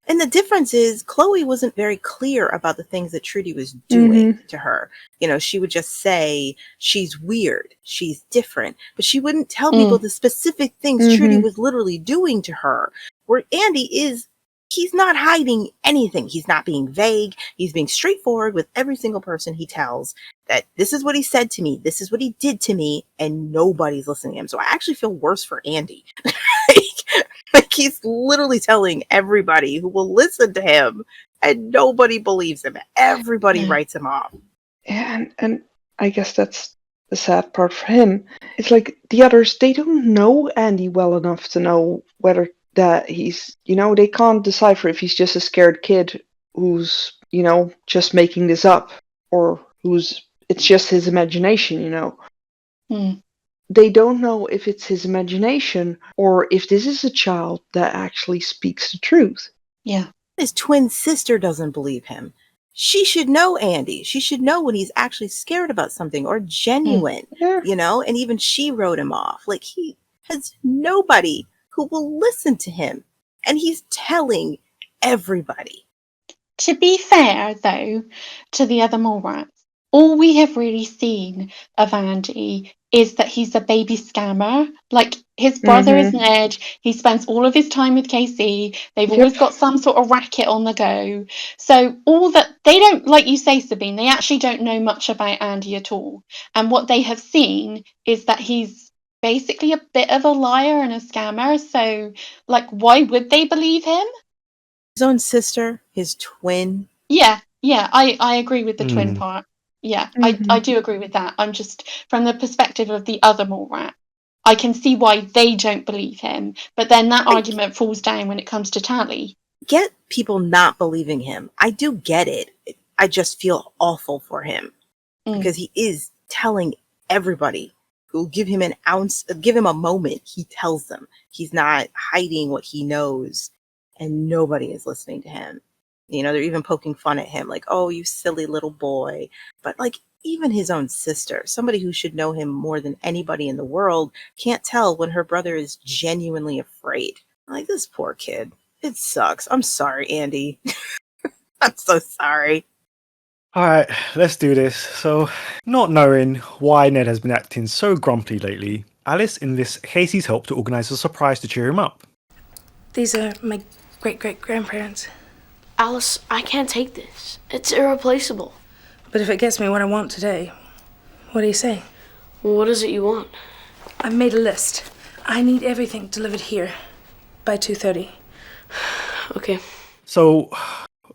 And the difference is Chloe wasn't very clear about the things that Trudy was doing to her. You know, she would just say she's weird, she's different, but she wouldn't tell people the specific things Trudy was literally doing to her. Where Andy he's not hiding anything. He's not being vague. He's being straightforward with every single person he tells that this is what he said to me, this is what he did to me, and nobody's listening to him. So I actually feel worse for Andy. Like, he's literally telling everybody who will listen to him, and nobody believes him. Everybody writes him off.
Yeah, and I guess that's the sad part for him. It's like the others, they don't know Andy well enough to know whether that he's, they can't decipher if he's just a scared kid who's, just making this up, or it's just his imagination, They don't know if it's his imagination or if this is a child that actually speaks the truth.
Yeah.
His twin sister doesn't believe him. She should know Andy. She should know when he's actually scared about something or genuine, and even she wrote him off. Like, he has nobody who will listen to him, and he's telling everybody.
To be fair, though, to the other mole rats, all we have really seen of Andy is that he's a baby scammer. Like, his brother is Ned. He spends all of his time with KC. They've always got some sort of racket on the go. So all that, they don't, like you say, Sabine, they actually don't know much about Andy at all. And what they have seen is that he's basically a bit of a liar and a scammer. So, like, why would they believe him?
His own sister, his twin.
Yeah, I agree with the twin part. Yeah, I do agree with that. I'm just, from the perspective of the other mole rat, I can see why they don't believe him, but then that argument falls down when it comes to Tally.
Get people not believing him. I do get it. I just feel awful for him because he is telling everybody who give him a moment. He tells them. He's not hiding what he knows, and nobody is listening to him. They're even poking fun at him, like, oh, you silly little boy. But, like, even his own sister, somebody who should know him more than anybody in the world, can't tell when her brother is genuinely afraid. Like, this poor kid. It sucks. I'm sorry, Andy. I'm so sorry.
All right, let's do this. So, not knowing why Ned has been acting so grumpy lately, Alice enlists Casey's help to organise a surprise to cheer him up.
These are my great-great-grandparents.
Alice, I can't take this. It's irreplaceable.
But if it gets me what I want today, what do you say?
What is it you want?
I've made a list. I need everything delivered here by 2:30.
Okay.
So,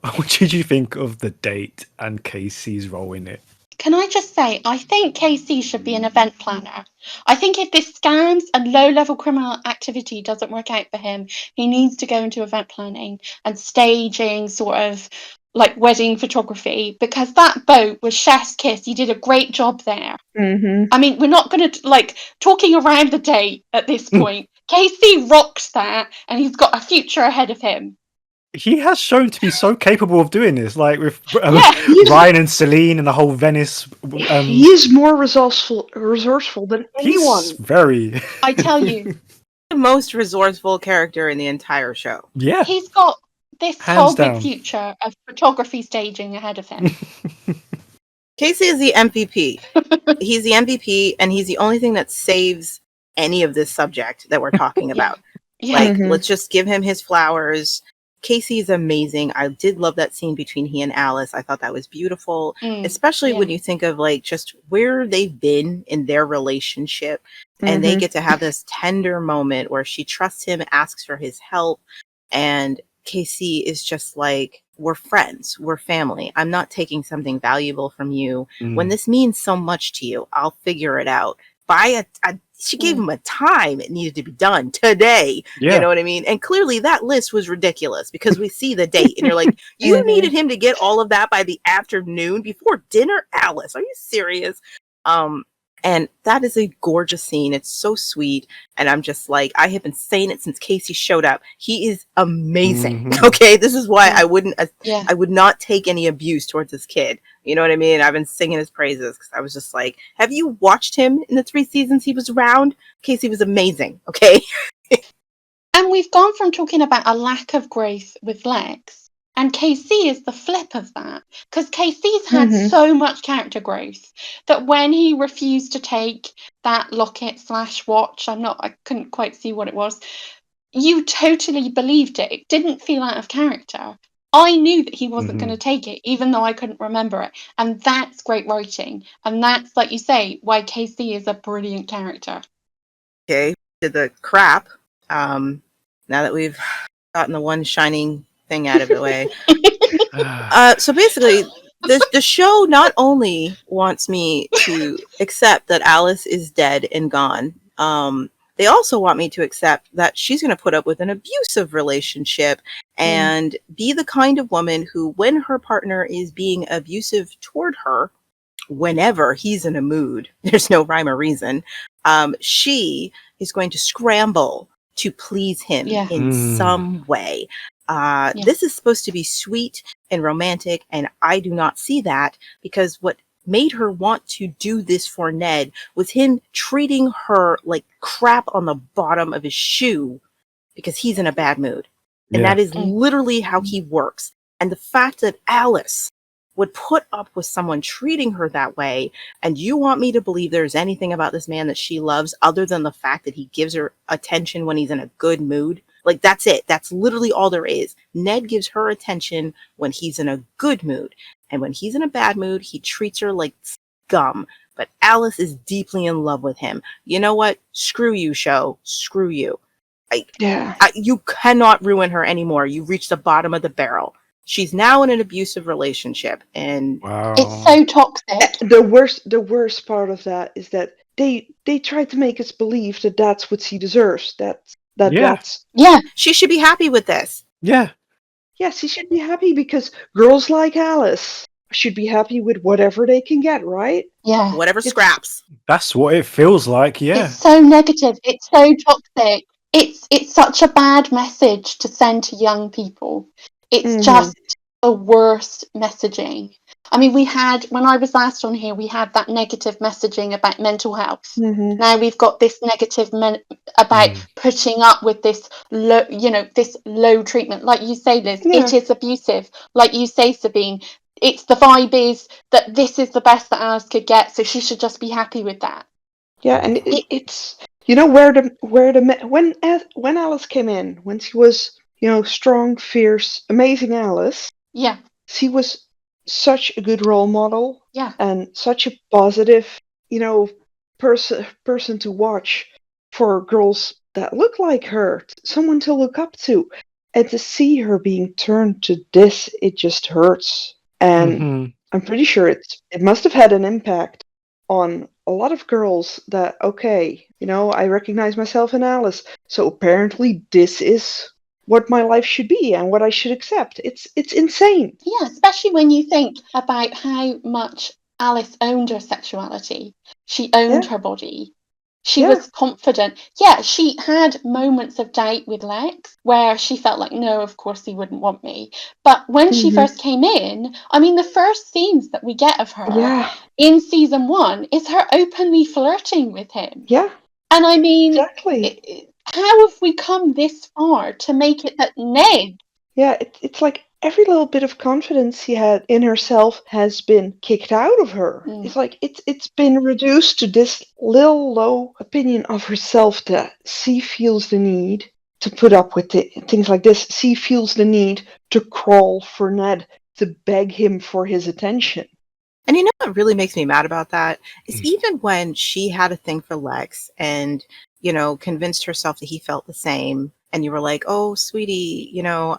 what did you think of the date and Casey's role in it?
Can I just say, I think KC should be an event planner. I think if this scams and low-level criminal activity doesn't work out for him, he needs to go into event planning and staging, sort of like wedding photography, because that boat was chef's kiss. He did a great job there. I mean, we're not going to, talking around the date at this point. KC rocked that, and he's got a future ahead of him.
He has shown to be so capable of doing this, like with Ryan and Salene and the whole Venice.
He is more resourceful than anyone.
He's very.
I tell you,
the most resourceful character in the entire show.
Yeah,
he's got this
hands
whole
down
big future of photography staging ahead of him.
Casey is the MVP. He's the MVP, and he's the only thing that saves any of this subject that we're talking about.
Yeah.
Like, let's just give him his flowers. Casey is amazing. I did love that scene between he and Alice. I thought that was beautiful, especially when you think of like just where they've been in their relationship, and they get to have this tender moment where she trusts him, asks for his help, and Casey is just like, we're friends, we're family. I'm not taking something valuable from you. When this means so much to you, I'll figure it out. She gave him a time it needed to be done today.
Yeah.
You know what I mean? And clearly that list was ridiculous because we see the date and you're like, you needed him to get all of that by the afternoon before dinner? Alice, are you serious? And that is a gorgeous scene. It's so sweet. And I'm just like, I have been saying it since Casey showed up. He is amazing. Okay. This is why I would not take any abuse towards this kid. You know what I mean? I've been singing his praises because I was just like, have you watched him in the 3 seasons he was around? Casey was amazing. Okay.
And we've gone from talking about a lack of growth with Lex, and KC is the flip of that, because KC's had so much character growth that when he refused to take that locket/watch, I couldn't quite see what it was, you totally believed it. It didn't feel out of character. I knew that he wasn't going to take it, even though I couldn't remember it. And that's great writing. And that's, like you say, why KC is a brilliant character.
Okay. To the crap. Now that we've gotten the one shining thing out of the way. So basically, the show not only wants me to accept that Alice is dead and gone, they also want me to accept that she's going to put up with an abusive relationship and be the kind of woman who, when her partner is being abusive toward her, whenever he's in a mood, there's no rhyme or reason, she is going to scramble to please him in some way. This is supposed to be sweet and romantic, and I do not see that, because what made her want to do this for Ned was him treating her like crap on the bottom of his shoe because he's in a bad mood. And that is literally how he works. And the fact that Alice would put up with someone treating her that way, and you want me to believe there's anything about this man that she loves other than the fact that he gives her attention when he's in a good mood? Like, that's it. That's literally all there is. Ned gives her attention when he's in a good mood. And when he's in a bad mood, he treats her like scum. But Alice is deeply in love with him. You know what? Screw you, show. Screw you. You cannot ruin her anymore. You've reached the bottom of the barrel. She's now in an abusive relationship, and
it's so toxic.
The worst part of that is that they tried to make us believe that that's what she deserves. That's
she should be happy with this.
Yeah, she should be happy because girls like Alice should be happy with whatever they can get, right?
Yeah,
whatever scraps.
That's what it feels like. Yeah,
it's so negative. It's so toxic. It's such a bad message to send to young people. It's just the worst messaging. I mean, when I was last on here, we had that negative messaging about mental health. Now we've got this negative about putting up with this low treatment. Like you say, Liz, it is abusive. Like you say, Sabine, it's the vibe is that this is the best that Alice could get, so she should just be happy with that.
Yeah, and it's when Alice came in, when she was strong, fierce, amazing Alice.
Yeah.
She was such a good role model.
Yeah.
And such a positive, person to watch for girls that look like her, someone to look up to. And to see her being turned to this, it just hurts. And I'm pretty sure it must have had an impact on a lot of girls that, I recognize myself in Alice. So apparently this is what my life should be and what I should accept. It's insane.
Yeah, especially when you think about how much Alice owned her sexuality. She owned her body. She was confident. Yeah, she had moments of doubt with Lex where she felt like, no, of course he wouldn't want me. But when she first came in, I mean, the first scenes that we get of her in season 1 is her openly flirting with him.
Yeah.
And I mean,
exactly.
How have we come this far to make it that Ned?
Yeah, it's like every little bit of confidence she had in herself has been kicked out of her. It's like it's been reduced to this little low opinion of herself that she feels the need to put up with things like this. She feels the need to crawl for Ned, to beg him for his attention.
And you know what really makes me mad about that is even when she had a thing for Lex and, you know, convinced herself that he felt the same, and you were like, oh, sweetie, you know,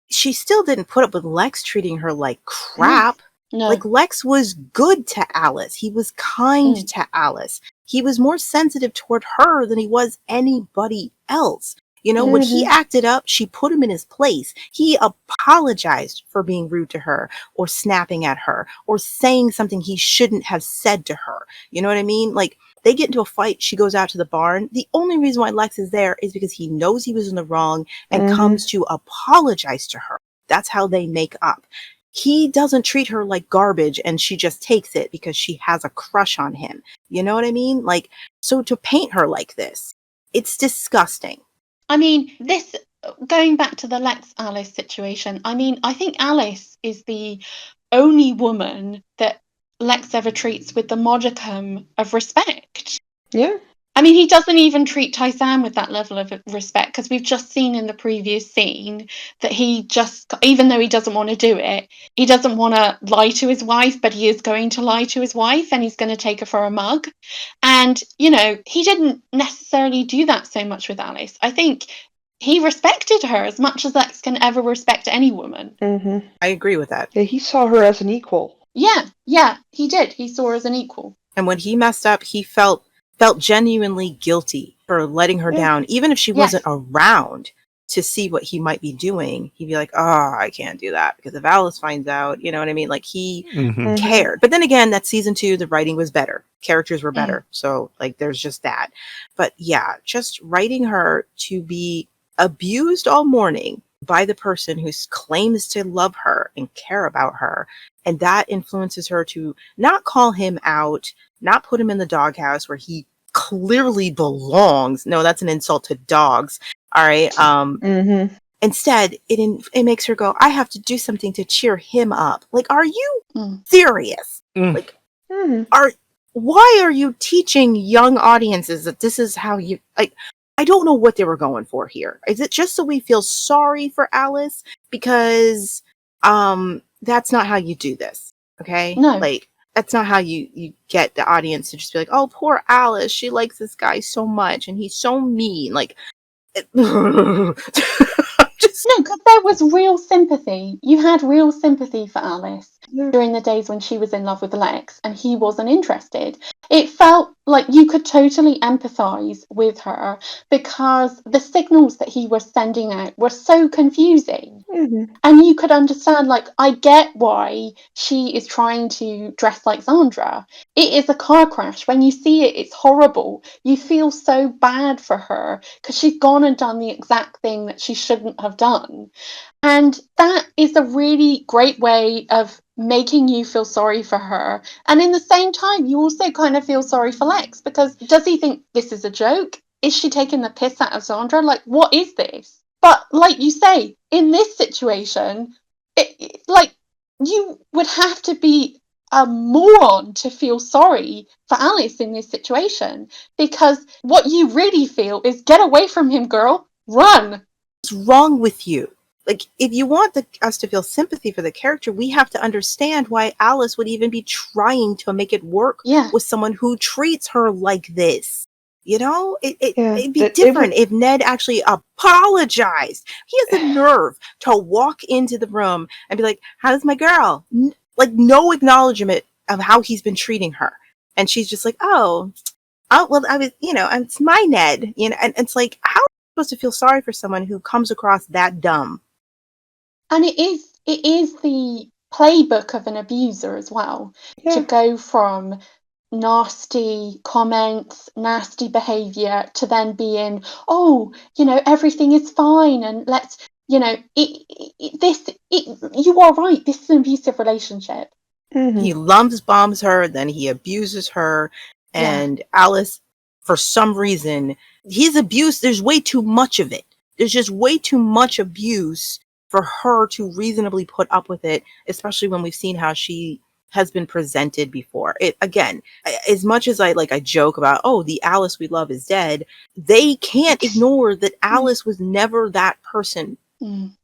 she still didn't put up with Lex treating her like crap.
No.
Like, Lex was good to Alice. He was kind to Alice. He was more sensitive toward her than he was anybody else. You know, when he acted up, she put him in his place. He apologized for being rude to her or snapping at her or saying something he shouldn't have said to her. You know what I mean? Like, they get into a fight. She goes out to the barn. The only reason why Lex is there is because he knows he was in the wrong and comes to apologize to her. That's how they make up. He doesn't treat her like garbage and she just takes it because she has a crush on him. You know what I mean? Like, so to paint her like this, it's disgusting.
I mean, this, going back to the Lex Alice situation, I mean, I think Alice is the only woman that Lex ever treats with the modicum of respect.
Yeah.
I mean, he doesn't even treat Tysan with that level of respect, because we've just seen in the previous scene that he just, even though he doesn't want to do it, he doesn't want to lie to his wife, but he is going to lie to his wife and he's going to take her for a mug. And, you know, he didn't necessarily do that so much with Alice. I think he respected her as much as Lex can ever respect any woman.
I agree with that.
Yeah, he saw her as an equal.
Yeah, he did. He saw her as an equal.
And when he messed up, he felt genuinely guilty for letting her down. Even if she wasn't around to see what he might be doing, he'd be like, oh, I can't do that because if Alice finds out, you know what I mean? Like, he cared. But then again, that season 2, the writing was better. Characters were better. So, like, there's just that. But yeah, just writing her to be abused all morning by the person who claims to love her and care about her. And that influences her to not call him out, not put him in the doghouse where he clearly belongs. No, that's an insult to dogs. All right. Instead, it makes her go, I have to do something to cheer him up. Like, are you serious? Like, why are you teaching young audiences that this is how you, like, I don't know what they were going for here. Is it just so we feel sorry for Alice? Because that's not how you do this. Okay?
No.
Like, that's not how you get the audience to just be like, oh, poor Alice. She likes this guy so much and he's so mean. Like,
no, because there was real sympathy. You had real sympathy for Alice during the days when she was in love with Lex and he wasn't interested. It felt like you could totally empathise with her because the signals that he was sending out were so confusing. And you could understand, like, I get why she is trying to dress like Sandra. It is a car crash. When you see it, it's horrible. You feel so bad for her because she's gone and done the exact thing that she shouldn't have done. And that is a really great way of making you feel sorry for her. And in the same time, you also kind of feel sorry for Lex because does he think this is a joke? Is she taking the piss out of Sandra? Like, what is this? But like you say, in this situation, like, you would have to be a moron to feel sorry for Alice in this situation because what you really feel is get away from him, girl. Run.
What's wrong with you? Like, if you want us to feel sympathy for the character, we have to understand why Alice would even be trying to make it work with someone who treats her like this. You know, it'd be different if Ned actually apologized. He has the nerve to walk into the room and be like, how's my girl? Like, no acknowledgement of how he's been treating her. And she's just like, oh, well, I was, you know, it's my Ned. You know, and it's like, how are you supposed to feel sorry for someone who comes across that dumb?
And it is the playbook of an abuser as well, to go from nasty comments, nasty behavior to then being, oh, you know, everything is fine and let's, you know, you are right, this is an abusive relationship.
He lumps bombs her, then he abuses her, and Alice, for some reason, his abuse, there's way too much of it. There's just way too much abuse for her to reasonably put up with it, especially when we've seen how she has been presented before. It again, as much as I joke about, oh, the Alice we love is dead, they can't ignore that Alice was never that person.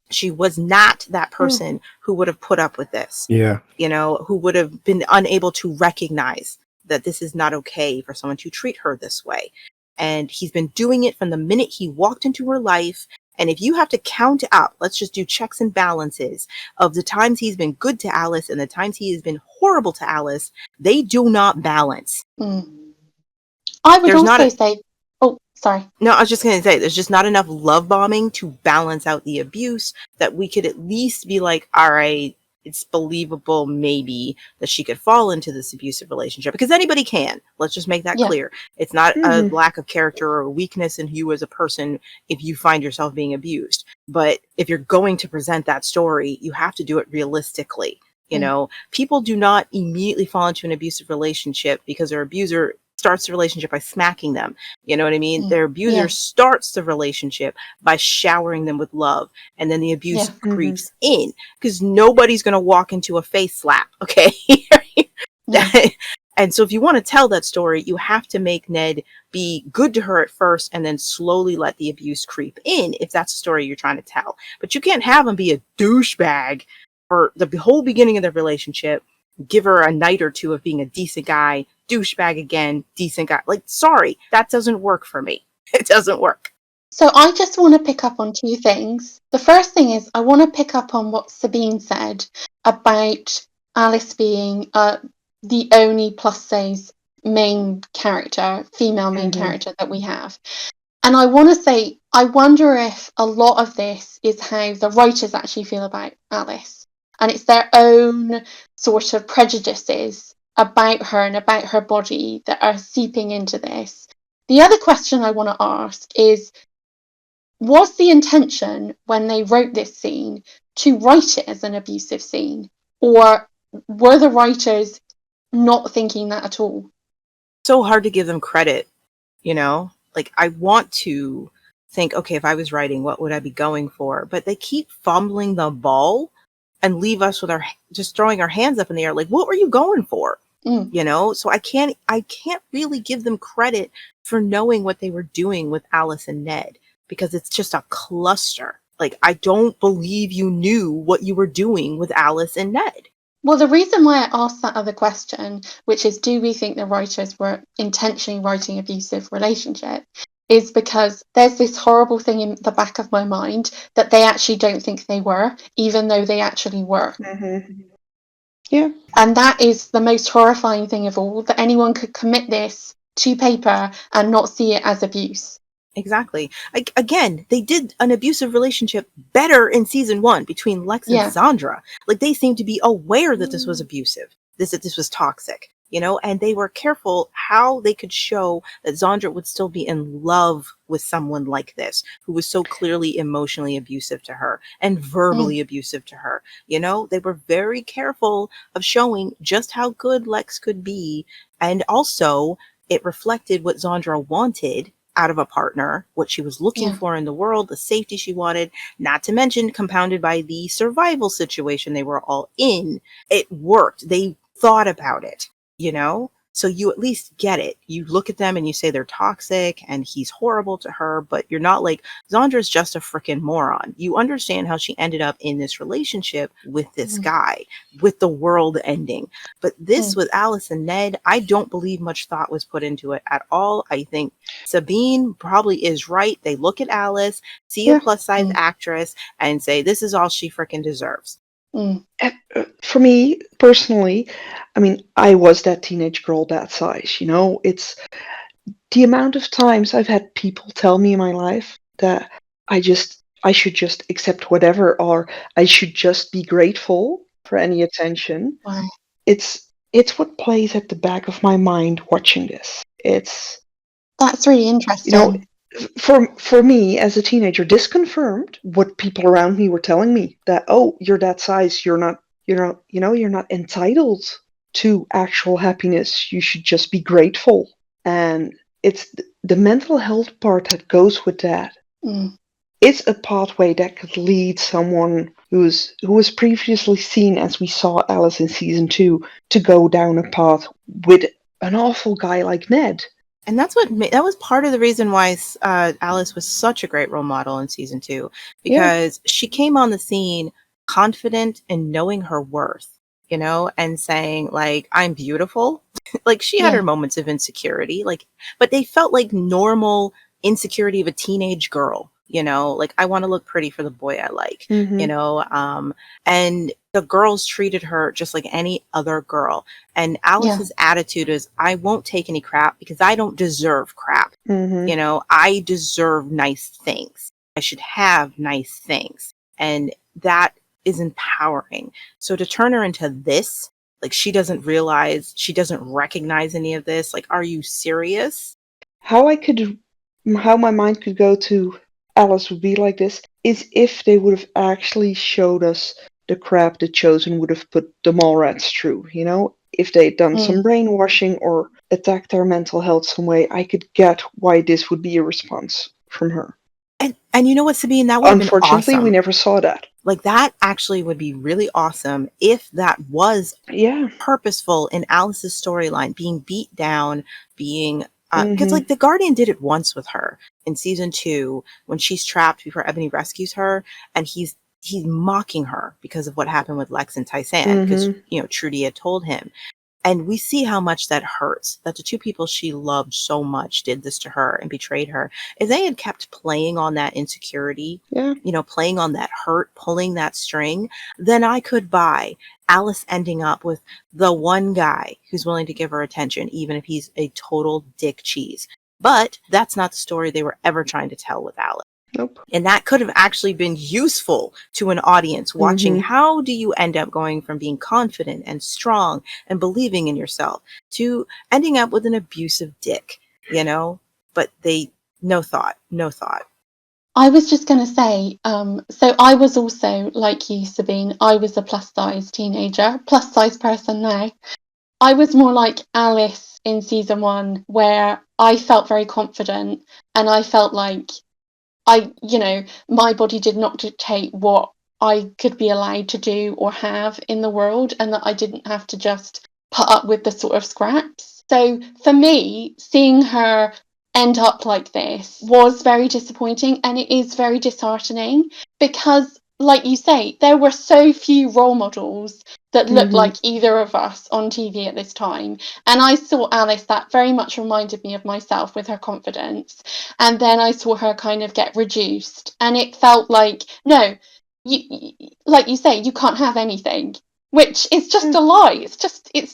She was not that person who would have put up with this.
Yeah.
You know, who would have been unable to recognize that this is not okay for someone to treat her this way. And he's been doing it from the minute he walked into her life. And if you have to count up, let's just do checks and balances of the times he's been good to Alice and the times he has been horrible to Alice, they do not balance.
I would also say, oh, sorry.
No, I was just going to say, there's just not enough love bombing to balance out the abuse that we could at least be like, all right, it's believable maybe that she could fall into this abusive relationship, because anybody can. Let's just make that clear. It's not a lack of character or a weakness in you as a person if you find yourself being abused. But if you're going to present that story, you have to do it realistically. You know, people do not immediately fall into an abusive relationship because their abuser starts the relationship by smacking them. You know what I mean? Their abuser starts the relationship by showering them with love, and then the abuse creeps in, because nobody's going to walk into a face slap. Okay. And so if you want to tell that story, you have to make Ned be good to her at first and then slowly let the abuse creep in, if that's the story you're trying to tell. But you can't have him be a douchebag for the whole beginning of the relationship, give her a night or two of being a decent guy, douchebag again, decent guy. Like, sorry, that doesn't work for me. It doesn't work.
So I just want to pick up on two things. The first thing is I want to pick up on what Sabine said about Alice being the only plus size main character, female main character that we have. And I want to say, I wonder if a lot of this is how the writers actually feel about Alice. And it's their own sort of prejudices about her and about her body that are seeping into this. The other question I want to ask is, was the intention when they wrote this scene to write it as an abusive scene? Or were the writers not thinking that at all?
So hard to give them credit, you know? Like, I want to think, okay, if I was writing, what would I be going for? But they keep fumbling the ball and leave us with just throwing our hands up in the air. Like, what were you going for? You know? So I can't really give them credit for knowing what they were doing with Alice and Ned, because it's just a cluster. Like, I don't believe you knew what you were doing with Alice and Ned.
Well, the reason why I asked that other question, which is, do we think the writers were intentionally writing abusive relationship, is because there's this horrible thing in the back of my mind that they actually don't think they were, even though they actually were.
Yeah.
And that is the most horrifying thing of all, that anyone could commit this to paper and not see it as abuse.
Exactly. Again, they did an abusive relationship better in season 1 between Lex and Zandra. Like, they seemed to be aware that this was abusive, that this was toxic, you know, and they were careful how they could show that Zandra would still be in love with someone like this, who was so clearly emotionally abusive to her and verbally abusive to her. You know, they were very careful of showing just how good Lex could be. And also, it reflected what Zandra wanted out of a partner, what she was looking for in the world, the safety she wanted, not to mention compounded by the survival situation they were all in. It worked. They thought about it, you know? So you at least get it. You look at them and you say they're toxic and he's horrible to her, but you're not like, Zandra's just a freaking moron. You understand how she ended up in this relationship with this guy, with the world ending. But this with Alice and Ned, I don't believe much thought was put into it at all. I think Sabine probably is right. They look at Alice, see a plus size actress, and say, this is all she freaking deserves.
For me, personally, I mean, I was that teenage girl that size, you know? It's the amount of times I've had people tell me in my life that I should just accept whatever, or I should just be grateful for any attention.
Wow.
It's what plays at the back of my mind watching this.
That's really interesting.
You know, for me as a teenager, this confirmed what people around me were telling me, that, oh, you're that size, you're not entitled to actual happiness. You should just be grateful. And it's the mental health part that goes with that. is a pathway that could lead someone who was previously seen, as we saw Alice in season 2, to go down a path with an awful guy like Ned.
And that was part of the reason why Alice was such a great role model in season 2, because she came on the scene confident in knowing her worth, and saying, like, I'm beautiful. Like, she had her moments of insecurity, but they felt like normal insecurity of a teenage girl, like, I want to look pretty for the boy I like, and the girls treated her just like any other girl. And Alice's attitude is, I won't take any crap because I don't deserve crap. I deserve nice things. I should have nice things. And that is empowering. So to turn her into this, like, she doesn't recognize any of this. Like, are you serious?
How my mind could go to Alice would be like this is if they would have actually showed us the crap the Chosen would have put the Mallrats through, If they'd done some brainwashing or attacked their mental health some way, I could get why this would be a response from her.
And you know what, Sabine? That would have been awesome.
Unfortunately, we never saw that.
Like, that actually would be really awesome if that was purposeful in Alice's storyline, being beat down, being... Because, like, the Guardian did it once with her in season 2 when she's trapped before Ebony rescues her, and he's mocking her because of what happened with Lex and Tysan, because, Trudy had told him. And we see how much that hurts, that the two people she loved so much did this to her and betrayed her. If they had kept playing on that insecurity, playing on that hurt, pulling that string, then I could buy Alice ending up with the one guy who's willing to give her attention, even if he's a total dick cheese. But that's not the story they were ever trying to tell with Alice.
Nope.
And that could have actually been useful to an audience watching how do you end up going from being confident and strong and believing in yourself to ending up with an abusive dick, But no thought.
I was just going to say, so I was also, like you, Sabine, I was a plus-size teenager, plus-size person now. I was more like Alice in season 1, where I felt very confident and I felt like my body did not dictate what I could be allowed to do or have in the world, and that I didn't have to just put up with the sort of scraps. So for me, seeing her end up like this was very disappointing, and it is very disheartening because, like you say, there were so few role models that looked like either of us on TV at this time. And I saw Alice, that very much reminded me of myself with her confidence. And then I saw her kind of get reduced. And it felt like, no, you, like you say, you can't have anything, which is just a lie. It's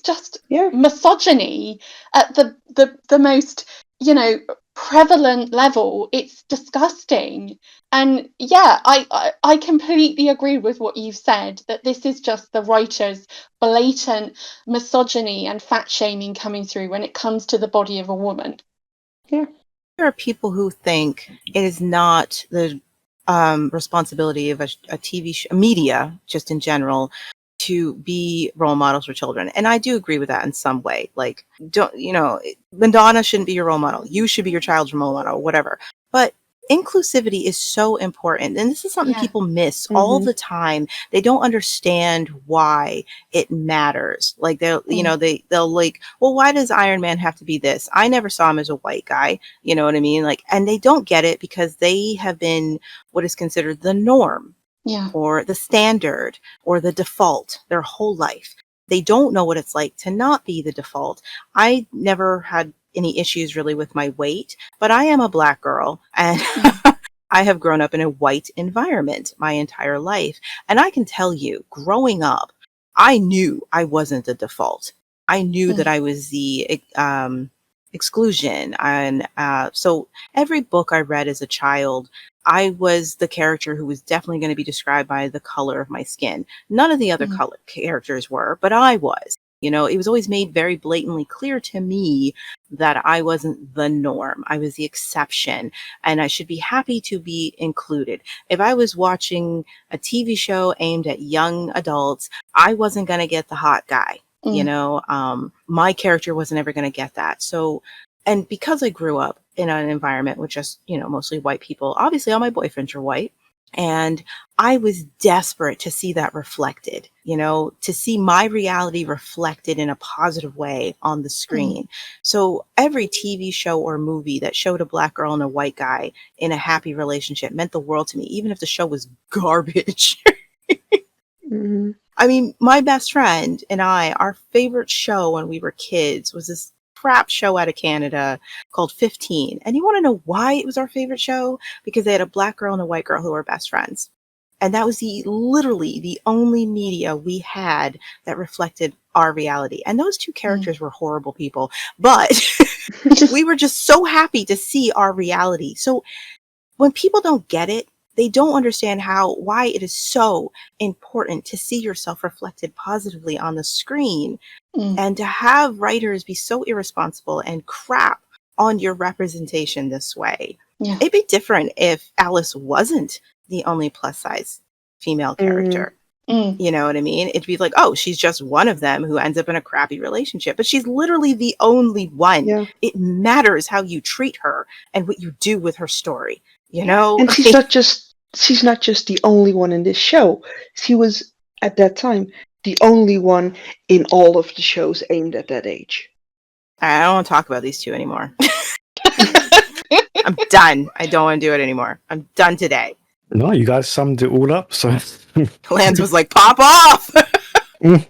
just misogyny at the most, prevalent level. It's disgusting. And I completely agree with what you've said, that this is just the writers' blatant misogyny and fat shaming coming through when it comes to the body of a woman.
Yeah. There are people who think it is not the responsibility of a TV show, media, just in general, to be role models for children. And I do agree with that in some way. Like, Madonna shouldn't be your role model. You should be your child's role model, whatever. But inclusivity is so important. And this is something people miss all the time. They don't understand why it matters. Like, they'll like, well, why does Iron Man have to be this? I never saw him as a white guy. You know what I mean? Like, and they don't get it because they have been what is considered the norm. Or the standard or the default their whole life. They don't know what it's like to not be the default. I never had any issues really with my weight, but I am a Black girl and I have grown up in a white environment my entire life. And I can tell you, growing up, I knew I wasn't the default. I knew that I was the exclusion. And so every book I read as a child, I was the character who was definitely going to be described by the color of my skin. None of the other color characters were, but I was. It was always made very blatantly clear to me that I wasn't the norm. I was the exception, and I should be happy to be included. If I was watching a TV show aimed at young adults, I wasn't going to get the hot guy. My character wasn't ever going to get that. So And because I grew up in an environment with just, mostly white people, obviously all my boyfriends are white. And I was desperate to see that reflected, to see my reality reflected in a positive way on the screen. So every TV show or movie that showed a black girl and a white guy in a happy relationship meant the world to me, even if the show was garbage. I mean, my best friend and I, our favorite show when we were kids was this crap show out of Canada called 15. And you want to know why it was our favorite show? Because they had a black girl and a white girl who were best friends. And that was literally the only media we had that reflected our reality. And those two characters were horrible people, but we were just so happy to see our reality. So when people don't get it, they don't understand why it is so important to see yourself reflected positively on the screen, and to have writers be so irresponsible and crap on your representation this way.
Yeah.
It'd be different if Alice wasn't the only plus size female character. You know what I mean? It'd be like, oh, she's just one of them who ends up in a crappy relationship, but she's literally the only one.
Yeah.
It matters how you treat her and what you do with her story. And
she's not just the only one in this show. She was at that time the only one in all of the shows aimed at that age.
I don't want to talk about these two anymore. I'm done. I don't want to do it anymore. I'm done today.
No, you guys summed it all up. So
Lance was like, "Pop off!"
All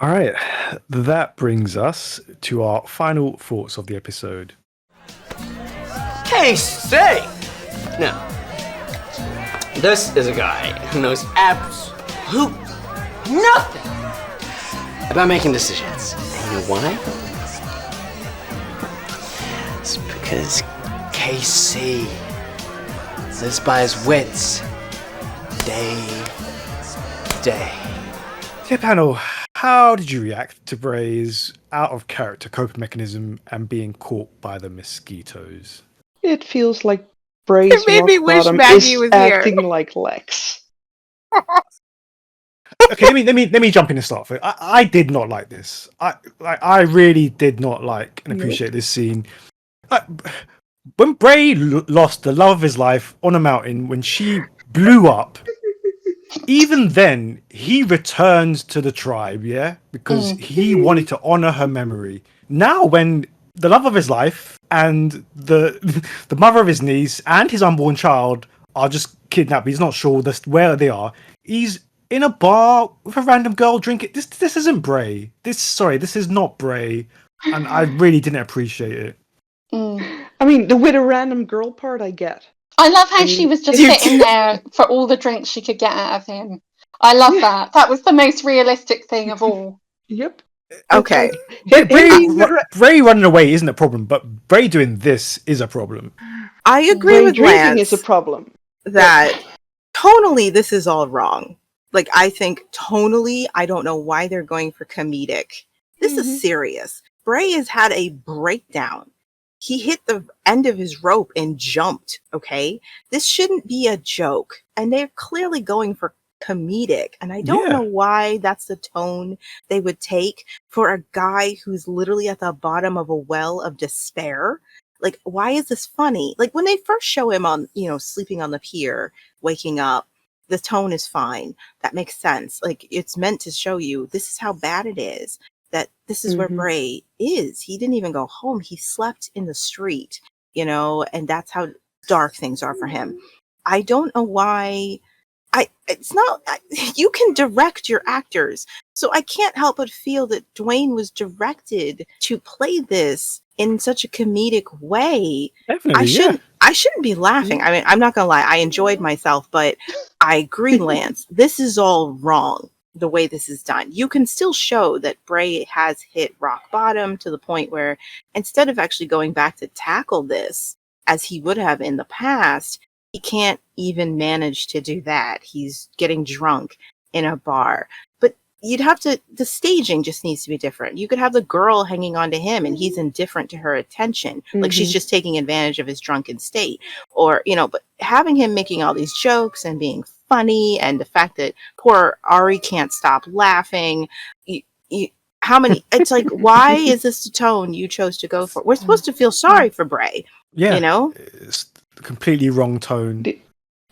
right, that brings us to our final thoughts of the episode.
KC! Now, this is a guy who knows absolute nothing about making decisions. And you know why? It's because KC lives by his wits day.
Yeah, panel, how did you react to Bray's out of character coping mechanism and being caught by the mosquitoes?
It feels like Bray's
It made me
rock
wish
bottom
Maggie
is
was here.
acting like Lex.
Okay, let me jump in and start. I did not like this. I really did not like and appreciate this scene. When Bray lost the love of his life on a mountain, when she blew up, even then he returned to the tribe, because he wanted to honor her memory. Now, when the love of his life and the mother of his niece and his unborn child are just kidnapped, he's not sure where they are. He's in a bar with a random girl drinking. This isn't Bray. This is not Bray, and I really didn't appreciate it.
I mean, the with a random girl part I get.
I love how she was just sitting there for all the drinks she could get out of him. I love that. That was the most realistic thing of all.
Yep.
Okay.
Bray running away isn't a problem, but Bray doing this is a problem.
I agree
Bray
with
drinking
Lance
is a problem.
that tonally this is all wrong. Like, I think tonally, I don't know why they're going for comedic. This is serious. Bray has had a breakdown. He hit the end of his rope and jumped, okay? This shouldn't be a joke. And they're clearly going for comedic. And I don't know why that's the tone they would take for a guy who's literally at the bottom of a well of despair. Like, why is this funny? Like, when they first show him on, sleeping on the pier, waking up, the tone is fine. That makes sense. Like, it's meant to show you this is how bad it is. That this is where Bray is. He didn't even go home. He slept in the street, and that's how dark things are for him. I don't know why. You can direct your actors. So I can't help but feel that Dwayne was directed to play this in such a comedic way.
Definitely,
I shouldn't be laughing. I mean, I'm not gonna lie, I enjoyed myself, but I agree, Lance. This is all wrong, the way this is done. You can still show that Bray has hit rock bottom to the point where instead of actually going back to tackle this as he would have in the past, he can't even manage to do that. He's getting drunk in a bar. But the staging just needs to be different. You could have the girl hanging on to him and he's indifferent to her attention. Like she's just taking advantage of his drunken state. Or, but having him making all these jokes and being funny, and the fact that poor Ari can't stop laughing. how many? It's like, why is this the tone you chose to go for? We're supposed to feel sorry for Bray.
Yeah.
You know?
It's completely wrong tone.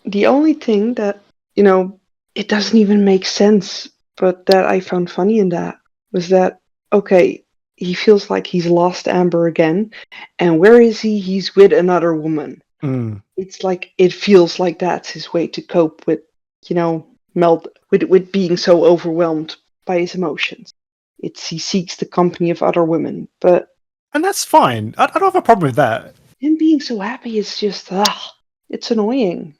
The only thing that, it doesn't even make sense, but that I found funny in that was that, okay, he feels like he's lost Amber again, and where is he? He's with another woman. It's like, it feels like that's his way to cope with, with being so overwhelmed by his emotions. He seeks the company of other women,
and that's fine. I don't have a problem with that.
Him being so happy is just, it's annoying.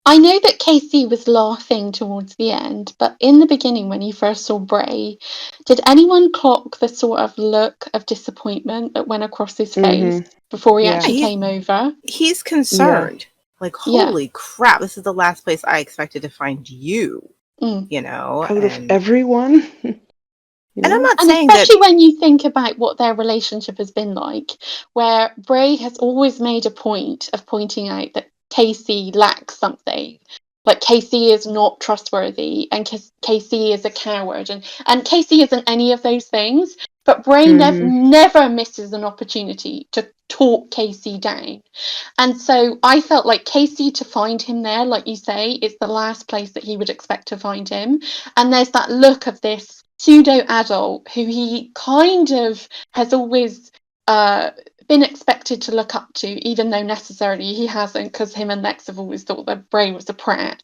I know that KC was laughing towards the end, but in the beginning when you first saw Bray, did anyone clock the sort of look of disappointment that went across his face before he actually came over?
He's concerned. Like, holy crap, this is the last place I expected to find you. You know?
Out of everyone?
And I'm not
and
saying
especially
that...
when you think about what their relationship has been like, where Bray has always made a point of pointing out that KC lacks something. Like, KC is not trustworthy, and KC is a coward, and KC isn't any of those things. But Bray never misses an opportunity to talk KC down. And so I felt like KC, to find him there, like you say, is the last place that he would expect to find him. And there's that look of this pseudo-adult who he kind of has always been expected to look up to, even though necessarily he hasn't, because him and Lex have always thought that Bray was a prat.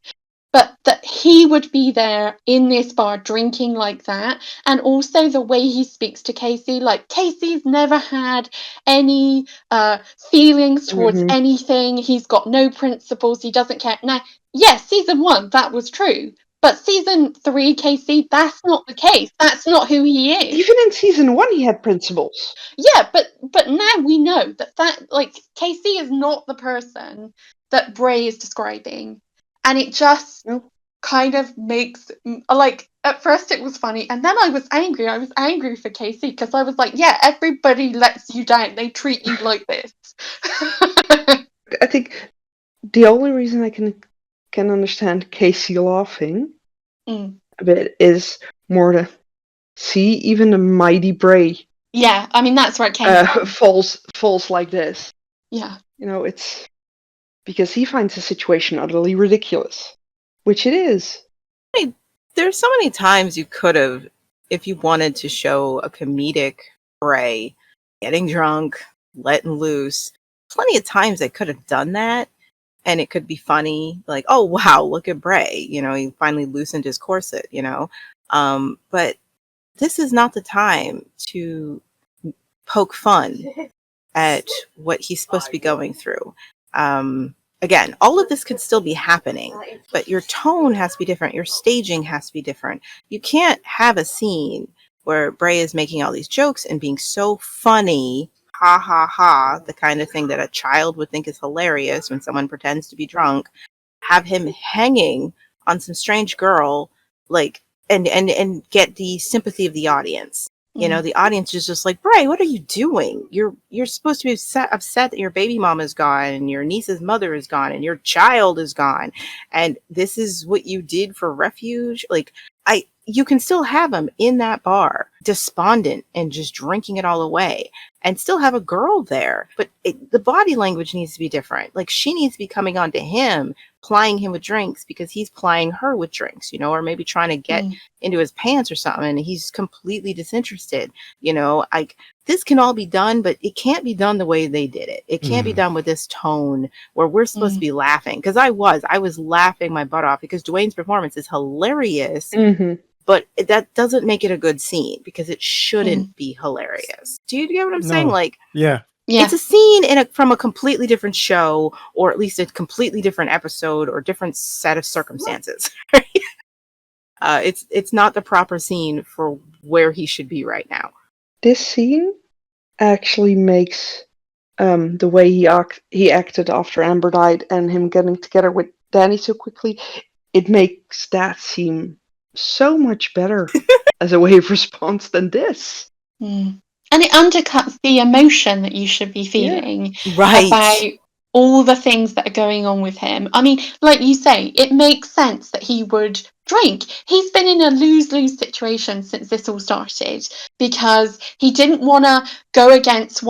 But that he would be there in this bar drinking like that, and also the way he speaks to Casey, like Casey's never had any feelings towards anything. He's got no principles. He doesn't care. Now, yes, season 1, that was true. But season 3, Casey, that's not the case. That's not who he is.
Even in season 1, he had principles.
Yeah, but now we know that like Casey is not the person that Bray is describing, and it just kind of makes, like, at first it was funny, and then I was angry. I was angry for Casey because I was like, yeah, everybody lets you down. They treat you like this.
I think the only reason I can understand Casey laughing a bit is more to see even the mighty Bray.
Yeah, I mean, that's where it came from.
Falls like this.
Yeah.
It's because he finds the situation utterly ridiculous, which it is.
I mean, there's so many times you could have, if you wanted to show a comedic Bray getting drunk, letting loose, plenty of times they could have done that. And it could be funny, like, oh, wow, look at Bray. He finally loosened his corset, But this is not the time to poke fun at what he's supposed to be going through. Again, all of this could still be happening, but your tone has to be different. Your staging has to be different. You can't have a scene where Bray is making all these jokes and being so funny, ha ha ha, the kind of thing that a child would think is hilarious when someone pretends to be drunk, have him hanging on some strange girl, like, and get the sympathy of the audience. The audience is just like, Bray, what are you doing? You're supposed to be upset that your baby mom is gone and your niece's mother is gone and your child is gone, and this is what you did for refuge. Like, you can still have him in that bar, despondent and just drinking it all away, and still have a girl there. But the body language needs to be different. Like, she needs to be coming on to him, plying him with drinks because he's plying her with drinks, or maybe trying to get into his pants or something, and he's completely disinterested. Like, this can all be done, but it can't be done the way they did it. It can't be done with this tone where we're supposed to be laughing. Because I was laughing my butt off because Dwayne's performance is hilarious. But that doesn't make it a good scene because it shouldn't be hilarious. Do you get what I'm saying? Like,
yeah.
Yeah.
It's a scene from a completely different show, or at least a completely different episode or different set of circumstances. It's not the proper scene for where he should be right now.
This scene actually makes the way he acted after Amber died and him getting together with Danny so quickly, it makes that seem so much better as a way of response than this.
And it undercuts the emotion that you should be feeling about all the things that are going on with him. I mean, like you say, it makes sense that he would drink. He's been in a lose-lose situation since this all started, because he didn't want to go against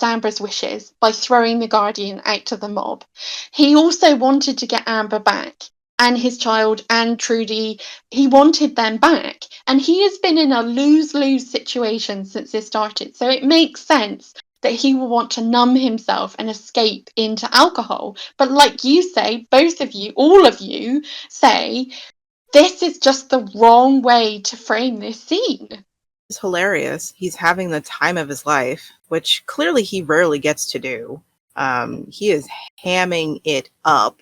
Amber's wishes by throwing the Guardian out to the mob. He also wanted to get Amber back, and his child and Trudy. He wanted them back, and he has been in a lose-lose situation since this started. So it makes sense that he will want to numb himself and escape into alcohol. But like you say, both of you, all of you say, this is just the wrong way to frame this scene.
It's hilarious. He's having the time of his life, which clearly he rarely gets to do. He is hamming it up.